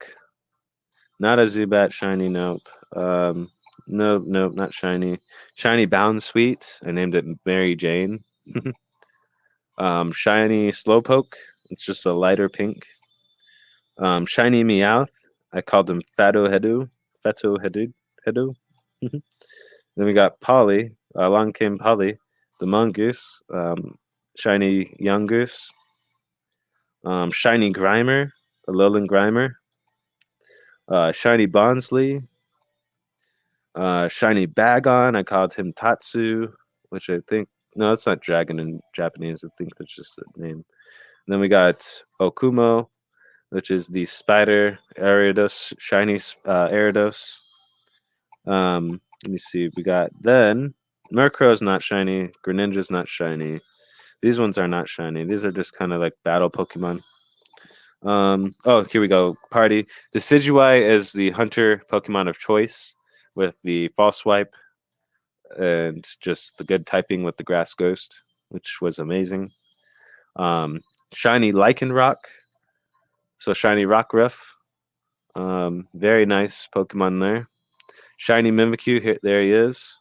Not a Zubat shiny, nope. Nope, not shiny. Shiny Bound Sweet. I named it Mary Jane. Shiny Slowpoke. It's just a lighter pink. Shiny Meowth. I called him Fato Hedu. Fato Hedu. Hedu. Then we got Polly. Along came Polly, the mongoose. Shiny young goose. Shiny Grimer, a Lowland Grimer. Shiny Bonsley. Shiny Bagon. I called him Tatsu, which I think no, it's not dragon in Japanese. I think that's just a name. And then we got Okumo, which is the spider Aridos, shiny Aridos. Let me see. We got then Murkrow's not shiny. Greninja's not shiny. These ones are not shiny. These are just kind of like battle Pokemon. Oh, here we go. Party. The Decidueye is the hunter Pokemon of choice with the false swipe and just the good typing with the grass ghost, which was amazing. Shiny Lycanroc. So shiny Rockruff. Very nice Pokemon there. Shiny Mimikyu, here, there he is.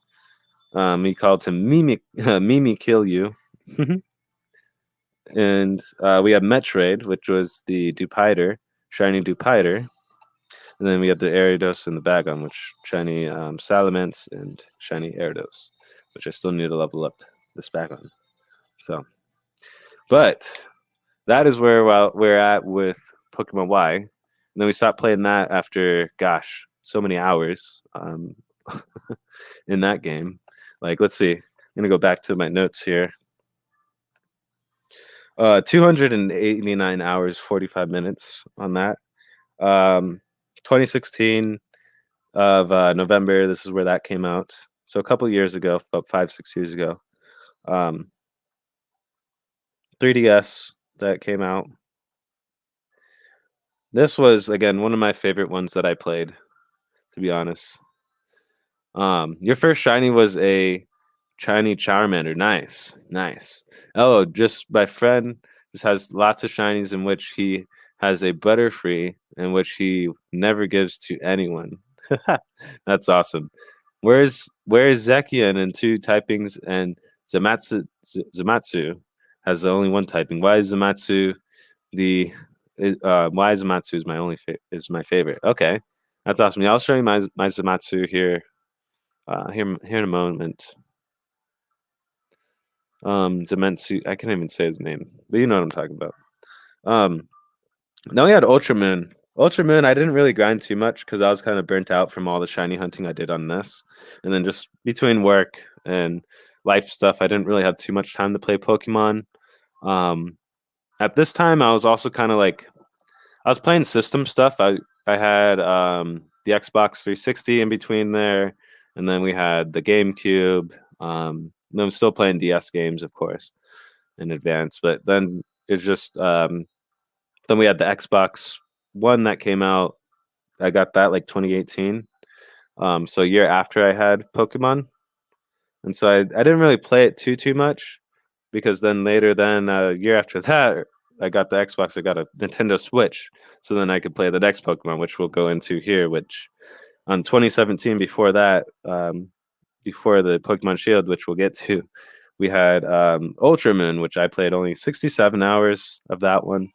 He called him Mimi Kill You. And we have Metroid, which was the Dupiter, shiny Dupiter. And then we have the Aridos and the Bagon, which shiny Salamence and shiny Aridos, which I still need to level up this Bagon. So, but that is where we're at with Pokemon Y. And then we stopped playing that after, gosh, so many hours in that game. Like, let's see. I'm going to go back to my notes here. 289 hours, 45 minutes on that. 2016 of November, this is where that came out. So a couple years ago, about 5-6 years ago. 3DS that came out. This was, again, one of my favorite ones that I played, to be honest. Your first shiny was a shiny Charmander. Nice. Oh, just my friend just has lots of shinies in which he has a Butterfree in which he never gives to anyone. That's awesome. Where's Zekian in 2 typings and Zamatsu has only 1 typing? Why is Zamatsu why Zamatsu is my favorite? Okay, that's awesome. Yeah, I'll show you my Zamatsu here. Here in a moment. Zemetsu, I can't even say his name, but you know what I'm talking about. Then we had Ultramoon. Ultramoon, I didn't really grind too much because I was kind of burnt out from all the shiny hunting I did on this. And then just between work and life stuff, I didn't really have too much time to play Pokemon. At this time, I was also kind of like, I was playing system stuff. I had the Xbox 360 in between there, and then we had the GameCube. And I'm still playing DS games, of course, in advance. But then it's just then we had the Xbox One that came out. I got that like 2018. So a year after I had Pokemon, and so I didn't really play it too much because then later, then a year after that, I got the Xbox. I got a Nintendo Switch, so then I could play the next Pokemon, which we'll go into here. Which on 2017, before that, before the Pokemon Shield, which we'll get to, we had Ultramoon, which I played only 67 hours of that one.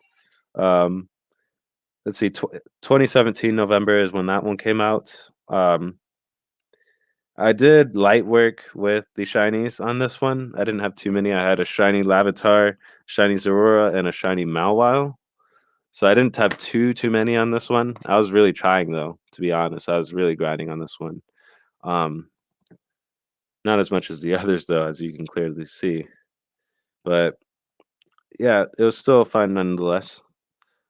Let's see, 2017 November is when that one came out. I did light work with the shinies on this one. I didn't have too many. I had a shiny Lavatar, shiny Zorora, and a shiny Mawile. So I didn't have too many on this one. I was really trying though, to be honest. I was really grinding on this one. Not as much as the others though, as you can clearly see. But yeah, it was still fun nonetheless.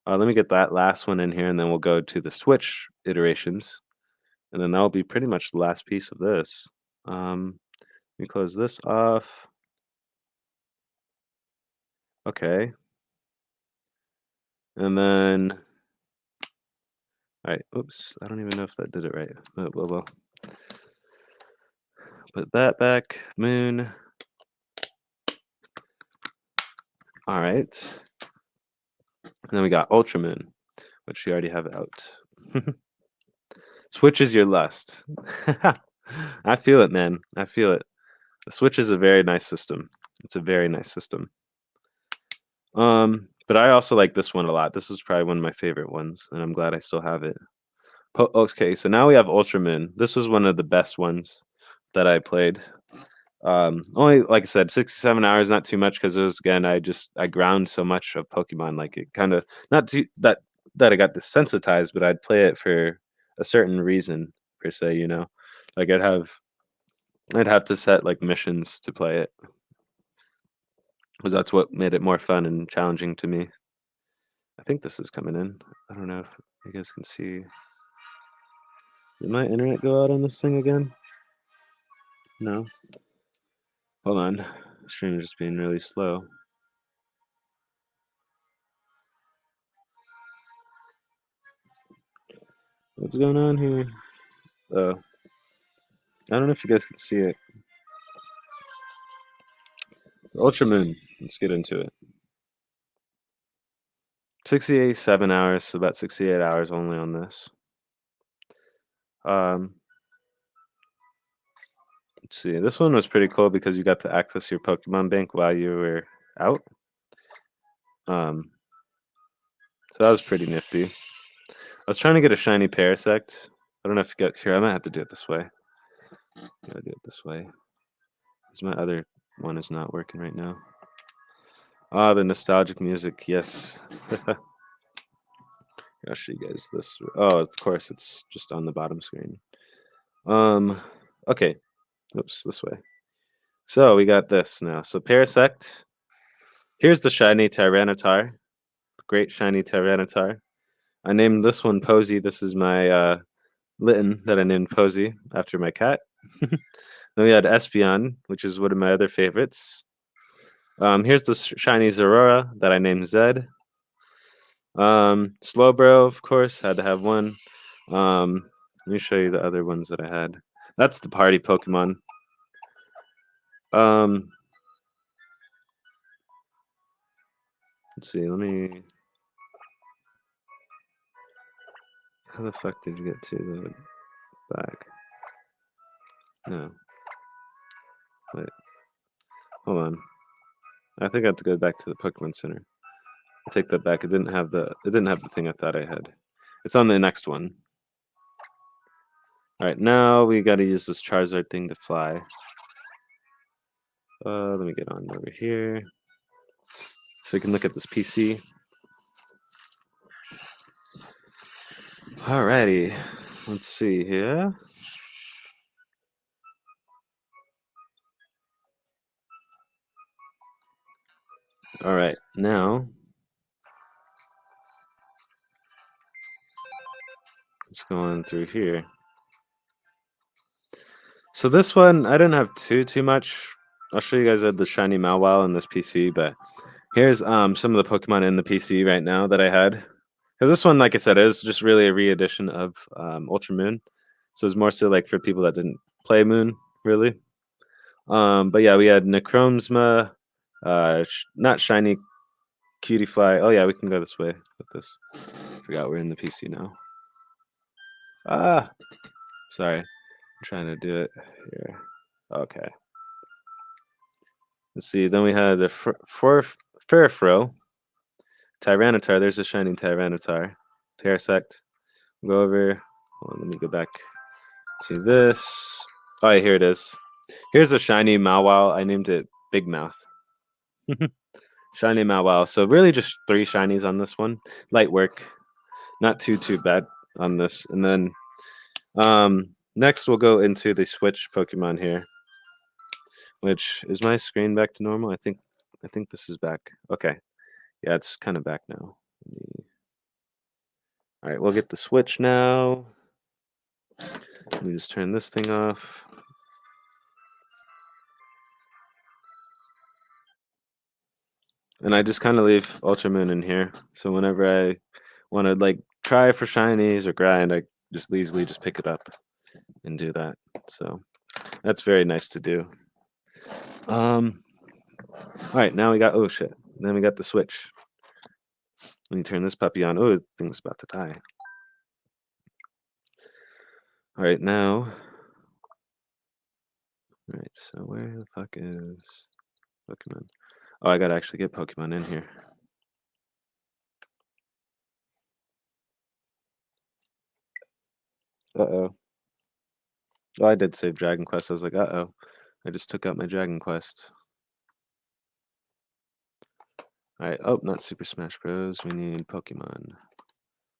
Let me get that last one in here, and then we'll go to the Switch iterations, and then that'll be pretty much the last piece of this. Let me close this off. Okay. And then, all right, oops, I don't even know if that did it right. Well. Put that back, Moon. All right. And then we got Ultramoon, which you already have out. Switch is your lust. I feel it, man. I feel it. The Switch is a very nice system. It's a very nice system. But I also like this one a lot. This is probably one of my favorite ones, and I'm glad I still have it. Okay, so now we have Ultra Moon. This was one of the best ones that I played. Only like I said, 67 hours, not too much because it was again I ground so much of Pokemon, like it kind of not too that I got desensitized, but I'd play it for a certain reason per se, you know. Like I'd have to set like missions to play it because that's what made it more fun and challenging to me. I think this is coming in. I don't know if you guys can see. Did my internet go out on this thing again? No. Hold on. Stream is just being really slow. What's going on here? Oh, I don't know if you guys can see it. Ultra Moon. Let's get into it. 67 hours, so about 68 hours only on this. Um, let's see. This one was pretty cool because you got to access your Pokemon bank while you were out. Um, so that was pretty nifty. I was trying to get a shiny Parasect. I don't know if you guys here. I might have to do it this way. Gotta do it this way. Because my other one is not working right now. Ah, the nostalgic music. Yes. I'll show you guys this. Oh, of course, it's just on the bottom screen. Okay. Oops, this way. So we got this now. So Parasect. Here's the shiny Tyranitar. The great shiny Tyranitar. I named this one Posy. This is my Litten that I named Posy after my cat. Then we had Espeon, which is one of my other favorites. Here's the shiny Zorora that I named Zed. Slowbro, of course, had to have one. Let me show you the other ones that I had. That's the party Pokemon. Um, let's see. Let me. How the fuck did you get to the back? No. Wait. Hold on. I think I have to go back to the Pokemon Center. I'll take that back. It didn't have the thing I thought I had. It's on the next one. All right, now we got to use this Charizard thing to fly. Let me get on over here so we can look at this PC. Alrighty, let's see here. All right, now let's go on through here. So this one, I didn't have too much. I'll show you guys the shiny Mawile in this PC, but here's some of the Pokemon in the PC right now that I had. Because this one, like I said, is just really a re-edition of Ultra Moon, so it's more so like for people that didn't play Moon really. But yeah, we had Necromsma, not shiny Cutie Fly. Oh yeah, we can go this way with this. Forgot we're in the PC now. Ah, sorry. I'm trying to do it here. Okay. Let's see. Then we had the Furfro, Tyranitar. There's a shiny Tyranitar. Parasect. Go over. Hold on, let me go back to this. Oh, yeah, here it is. Here's a shiny Mawile. I named it Big Mouth. Shiny Mawile. So really just 3 shinies on this one. Light work. Not too bad on this. And then next we'll go into the Switch Pokemon here. Which is my screen back to normal? I think this is back. Okay. Yeah, it's kind of back now. All right, we'll get the Switch now. Let me just turn this thing off. And I just kind of leave Ultra Moon in here. So whenever I want to like try for shinies or grind, I just easily just pick it up and do that. So that's very nice to do. All right, now we got oh shit. Then we got the Switch. Let me turn this puppy on. Oh, the thing's about to die. All right, now. All right, so where the fuck is Pokemon? Oh, I gotta actually get Pokemon in here. Uh-oh. Oh, I did save Dragon Quest. I was like, uh-oh. I just took out my Dragon Quest. Alright. Oh, not Super Smash Bros. We need Pokemon.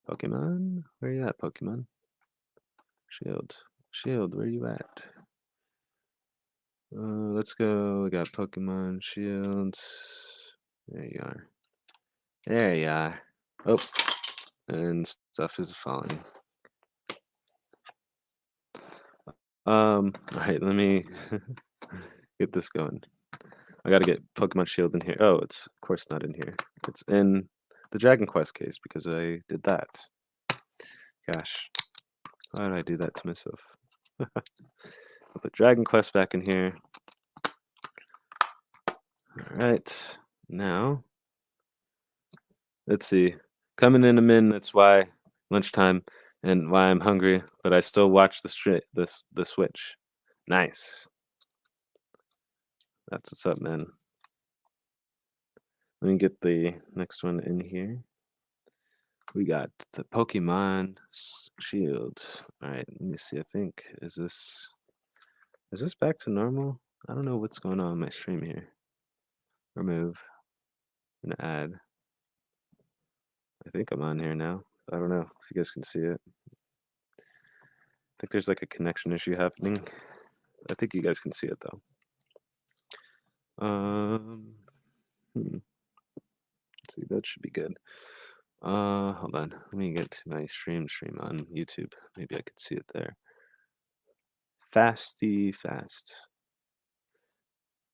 Pokemon? Where you at, Pokemon? Shield. Shield, where you at? Let's go. We got Pokemon Shield. There you are. There you are. Oh, and stuff is falling. Alright, let me get this going. I gotta get Pokemon Shield in here. Oh, it's of course not in here. It's in the Dragon Quest case because I did that. Gosh, why did I do that to myself? I'll put Dragon Quest back in here. Alright, now let's see. Coming in a min, that's why lunchtime and why I'm hungry, but I still watch the Switch. Nice. That's what's up, man. Let me get the next one in here. We got the Pokemon Shield. All right, let me see. I think is this back to normal? I don't know what's going on in my stream here. Remove. I'm gonna add. I think I'm on here now. I don't know if you guys can see it. I think there's like a connection issue happening. I think you guys can see it though. Let's see, that should be good. Hold on. Let me get to my stream on YouTube. Maybe I could see it there. Fasty fast.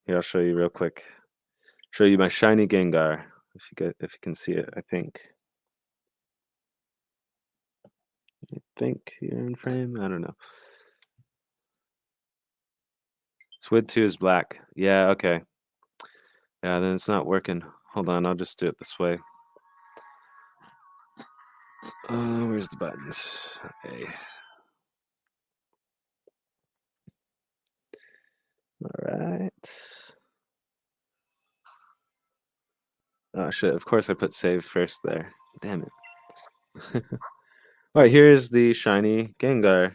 Here, I'll show you real quick. Show you my shiny Gengar. If you can see it, I think. Here in frame. I don't know. Squid 2 is black. Yeah, okay. Yeah, then it's not working. Hold on, I'll just do it this way. Where's the buttons? Okay. Alright. Oh shit, of course I put save first there. Damn it. Alright, here's the shiny Gengar.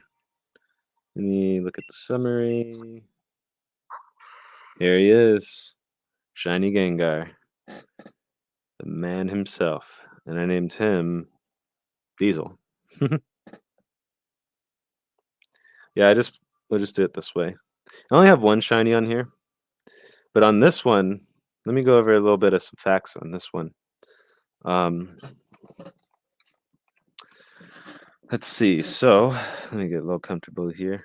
Let me look at the summary. Here he is. Shiny Gengar. The man himself. And I named him Diesel. Yeah, we'll just do it this way. I only have one shiny on here. But on this one, let me go over a little bit of some facts on this one. Let's see. So let me get a little comfortable here.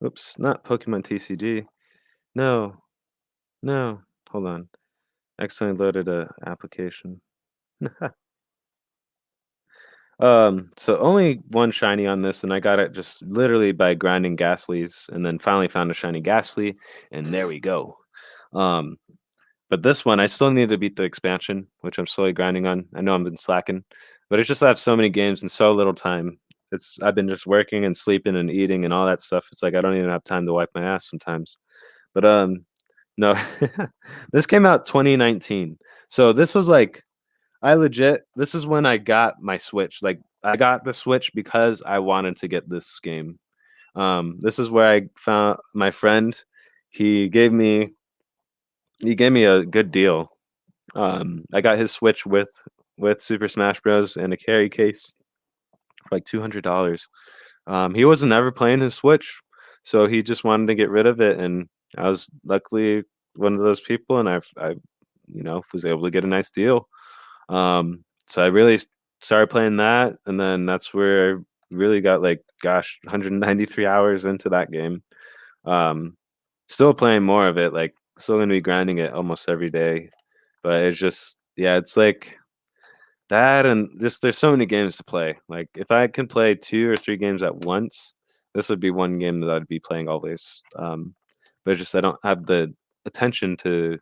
Oops, not Pokemon TCG. No. Hold on. Accidentally loaded a application. So only one shiny on this, and I got it just literally by grinding Ghastlies, and then finally found a shiny Ghastly, and there we go. But this one, I still need to beat the expansion, which I'm slowly grinding on. I know I've been slacking, but it's just I have so many games and so little time. I've been just working and sleeping and eating and all that stuff. It's like I don't even have time to wipe my ass sometimes. But no, this came out 2019, so this was like this is when I got my Switch. Like I got the Switch because I wanted to get this game. This is where I found my friend. He gave me a good deal. I got his Switch with Super Smash Bros. And a carry case for like $200. He wasn't ever playing his Switch, so he just wanted to get rid of it, and I was luckily one of those people, and I was able to get a nice deal. So I really started playing that, and then that's where I really got 193 hours into that game. Still playing more of it, like still gonna be grinding it almost every day, but it's just it's like that, and just there's so many games to play. Like if I can play 2 or 3 games at once, this would be one game that I'd be playing always. But it's just I don't have the attention to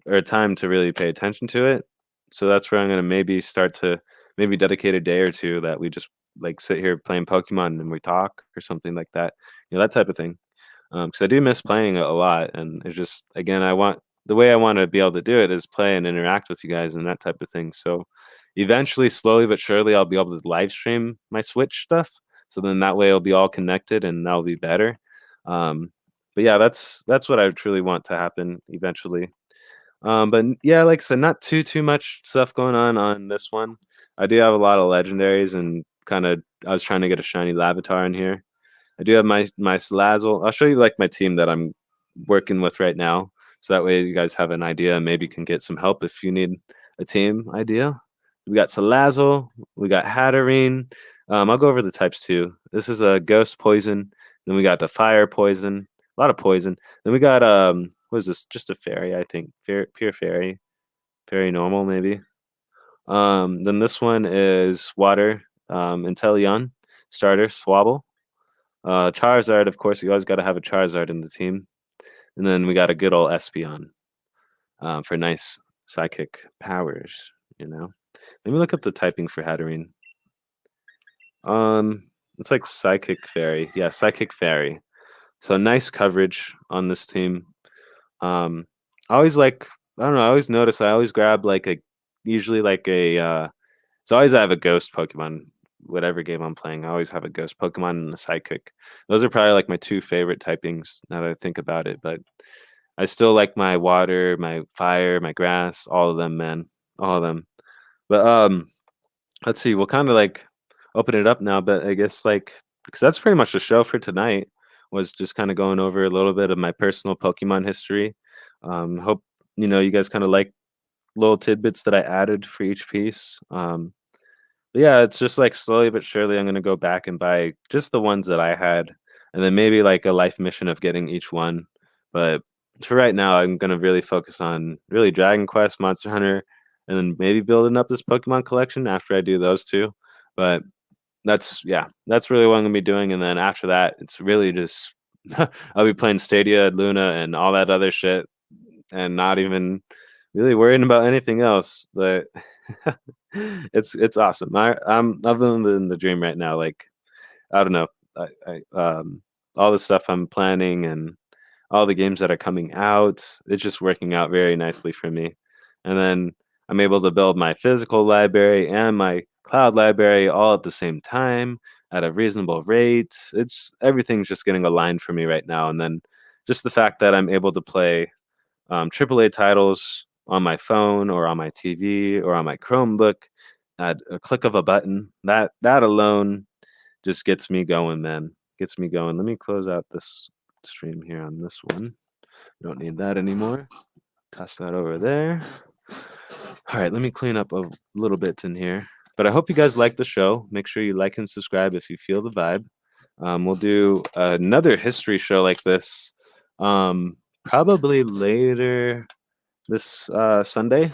or time to really pay attention to it. So that's where I'm gonna maybe start to maybe dedicate a day or two that we just like sit here playing Pokemon and we talk or something like that. That type of thing. Because I do miss playing a lot, and it's just again the way I want to be able to do it is play and interact with you guys and that type of thing. So eventually, slowly but surely, I'll be able to live stream my Switch stuff. So then that way it'll be all connected and that'll be better. But yeah, that's what I truly want to happen eventually. Yeah, like I said, not too much stuff going on this one. I do have a lot of legendaries and kind of I was trying to get a shiny Lavatar in here. I do have my Salazzle. I'll show you like my team that I'm working with right now, so that way you guys have an idea and maybe can get some help if you need a team idea. We got Salazzle, we got Hatterene. I'll go over the types too. This is a Ghost Poison. Then we got the Fire Poison, a lot of poison. Then we got what is this? Just a fairy, I think. Pure fairy, fairy normal maybe. Then this one is Water, Inteleon, starter, Swabble. Charizard, of course, you always got to have a Charizard in the team. And then we got a good old Espeon for nice psychic powers, you know. Let me look up the typing for Hatterene. It's like Psychic Fairy. Yeah, Psychic Fairy. So nice coverage on this team. I always like, I don't know, I always notice I always grab like usually like so I always have a ghost Pokemon, whatever game I'm playing. I always have a ghost Pokemon and the Psychic. Those are probably like my two favorite typings now that I think about it. But I still like my water, my fire, my grass, all of them, man, all of them. But let's see. We'll kind of like open it up now. But I guess like because that's pretty much the show for tonight. Was just kind of going over a little bit of my personal Pokemon history. Hope you guys kind of like little tidbits that I added for each piece. But yeah, it's just like slowly but surely I'm gonna go back and buy just the ones that I had, and then maybe like a life mission of getting each one. But for right now, I'm gonna really focus on really Dragon Quest, Monster Hunter, and then maybe building up this Pokemon collection after I do those two. But that's really what I'm gonna be doing, and then after that, it's really just I'll be playing Stadia, Luna, and all that other shit, and not even really worrying about anything else. But it's awesome. I'm living the dream right now. Like I don't know, I all the stuff I'm planning and all the games that are coming out, it's just working out very nicely for me. And then I'm able to build my physical library and my cloud library all at the same time at a reasonable rate. It's everything's just getting aligned for me right now. And then just the fact that I'm able to play AAA titles on my phone or on my TV or on my Chromebook at a click of a button. That alone just gets me going, man. Gets me going. Let me close out this stream here on this one. We don't need that anymore. Toss that over there. All right, let me clean up a little bit in here. But I hope you guys like the show. Make sure you like and subscribe if you feel the vibe. We'll do another history show like this probably later this Sunday.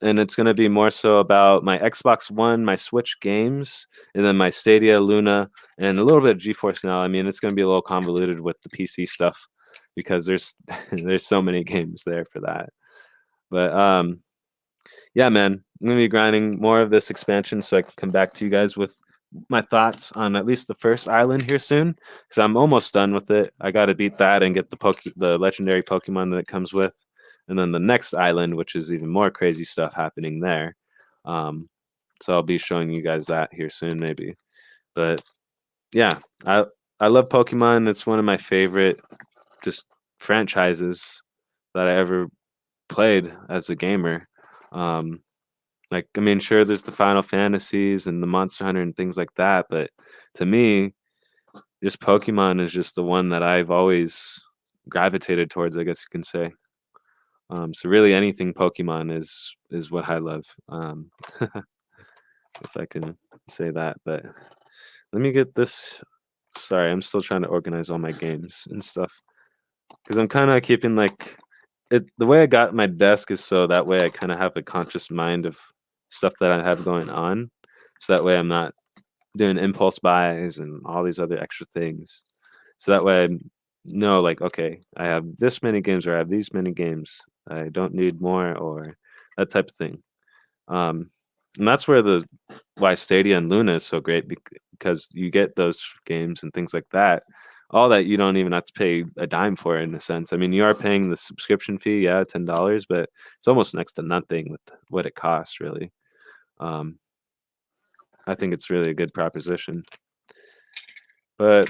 And it's going to be more so about my Xbox One, my Switch games, and then my Stadia, Luna, and a little bit of GeForce Now. I mean, it's going to be a little convoluted with the PC stuff because there's there's so many games there for that. But yeah, man, I'm going to be grinding more of this expansion so I can come back to you guys with my thoughts on at least the first island here soon because I'm almost done with it. I got to beat that and get the legendary Pokemon that it comes with, and then the next island, which is even more crazy stuff happening there. So I'll be showing you guys that here soon, maybe. But yeah, I love Pokemon. It's one of my favorite just franchises that I ever played as a gamer. Um, like, I mean, sure, there's the Final Fantasies and the Monster Hunter and things like that, but to me, just Pokemon is just the one that I've always gravitated towards, I guess you can say. So really, anything Pokemon is what I love, if I can say that. But let me get this. Sorry, I'm still trying to organize all my games and stuff because I'm kind of keeping like it. The way I got my desk is so that way I kind of have a conscious mind of stuff that I have going on, so that way I'm not doing impulse buys and all these other extra things. So that way I know like, okay, I have this many games or I have these many games. I don't need more or that type of thing. And that's where the why Stadia and Luna is so great because you get those games and things like that. All that you don't even have to pay a dime for in a sense. I mean, you are paying the subscription fee, yeah, $10, but it's almost next to nothing with what it costs, really. I think it's really a good proposition. But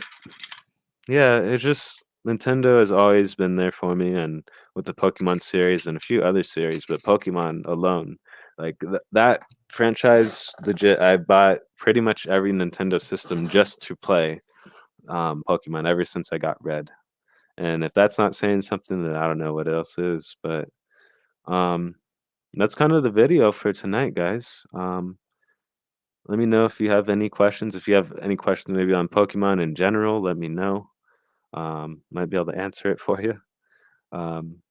yeah, it's just Nintendo has always been there for me, and with the Pokemon series and a few other series, but Pokemon alone, like that franchise, legit. I bought pretty much every Nintendo system just to play Pokemon ever since I got Red. And if that's not saying something, then I don't know what else is. But um, that's kind of the video for tonight, guys. Let me know if you have any questions. If you have any questions, maybe on Pokemon in general, let me know. Might be able to answer it for you. Um,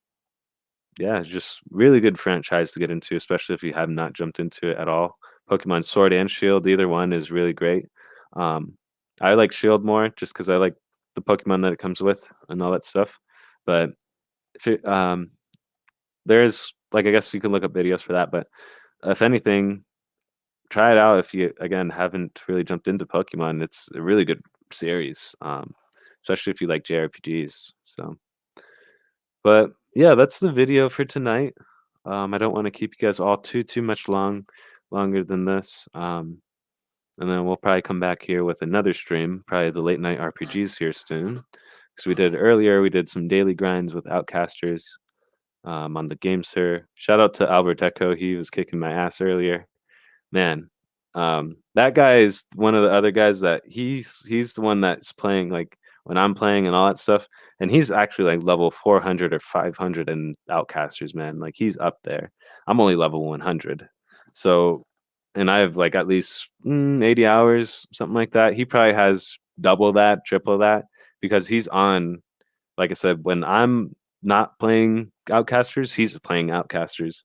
yeah, it's just really good franchise to get into, especially if you have not jumped into it at all. Pokemon Sword and Shield, either one is really great. Um, I like Shield more just because I like the Pokemon that it comes with and all that stuff. But if it, there's like I guess you can look up videos for that. But if anything, try it out if you again haven't really jumped into Pokemon. It's a really good series, especially if you like JRPGs. So. But yeah, that's the video for tonight. I don't want to keep you guys all too much longer than this. And then we'll probably come back here with another stream, probably the late night RPGs here soon. Because we did earlier, we did some daily grinds with Outcasters on the game sir. Shout out to Albert Echo, he was kicking my ass earlier. Man, that guy is one of the other guys that he's the one that's playing like when I'm playing and all that stuff, and he's actually like level 400 or 500 in Outcasters, man. Like he's up there. I'm only level 100, so and I have like at least 80 hours, something like that. He probably has double that, triple that, because he's on. Like I said, when I'm not playing Outcasters, he's playing Outcasters.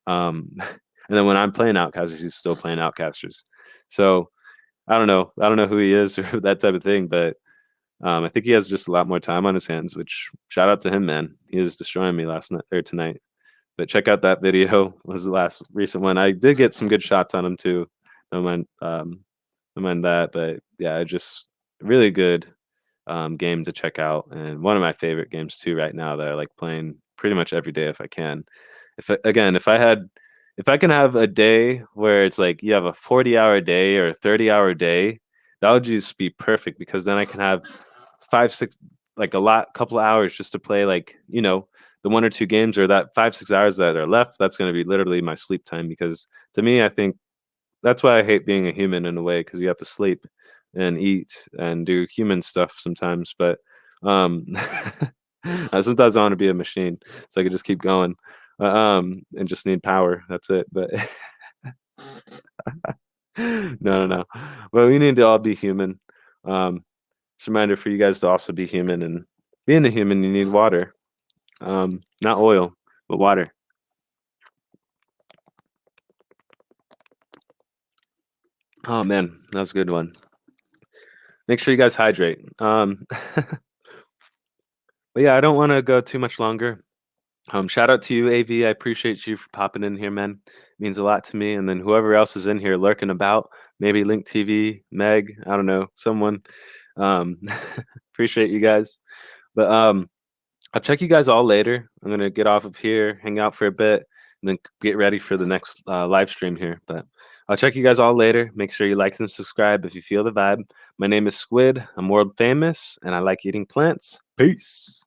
And then when I'm playing Outcasters, he's still playing Outcasters. So I don't know. I don't know who he is or that type of thing, but I think he has just a lot more time on his hands. Which shout out to him, man. He was destroying me last night or tonight. But check out that video. Was the last recent one. I did get some good shots on him too. No mind that. But yeah, just really good game to check out, and one of my favorite games too right now that I like playing pretty much every day if I can. Again, if I can have a day where it's like you have a 40-hour day or a 30-hour day, that would just be perfect because then I can have 5, 6, like couple of hours just to play like, the 1 or 2 games or that 5, 6 hours that are left. That's going to be literally my sleep time because to me, I think that's why I hate being a human in a way because you have to sleep and eat and do human stuff sometimes. But um, sometimes I want to be a machine so I can just keep going and just need power. That's it. But no. Well, we need to all be human. It's a reminder for you guys to also be human. And being a human, you need water, not oil, but water. Oh man, that was a good one. Make sure you guys hydrate. But yeah, I don't want to go too much longer. Shout out to you, AV. I appreciate you for popping in here, man. It means a lot to me. And then whoever else is in here lurking about, maybe Link TV, Meg, I don't know, someone. Um, appreciate you guys. But I'll check you guys all later. I'm gonna get off of here, hang out for a bit, and then get ready for the next live stream here. But I'll check you guys all later. Make sure you like and subscribe if you feel the vibe. My name is Squid. I'm world famous, and I like eating plants. Peace.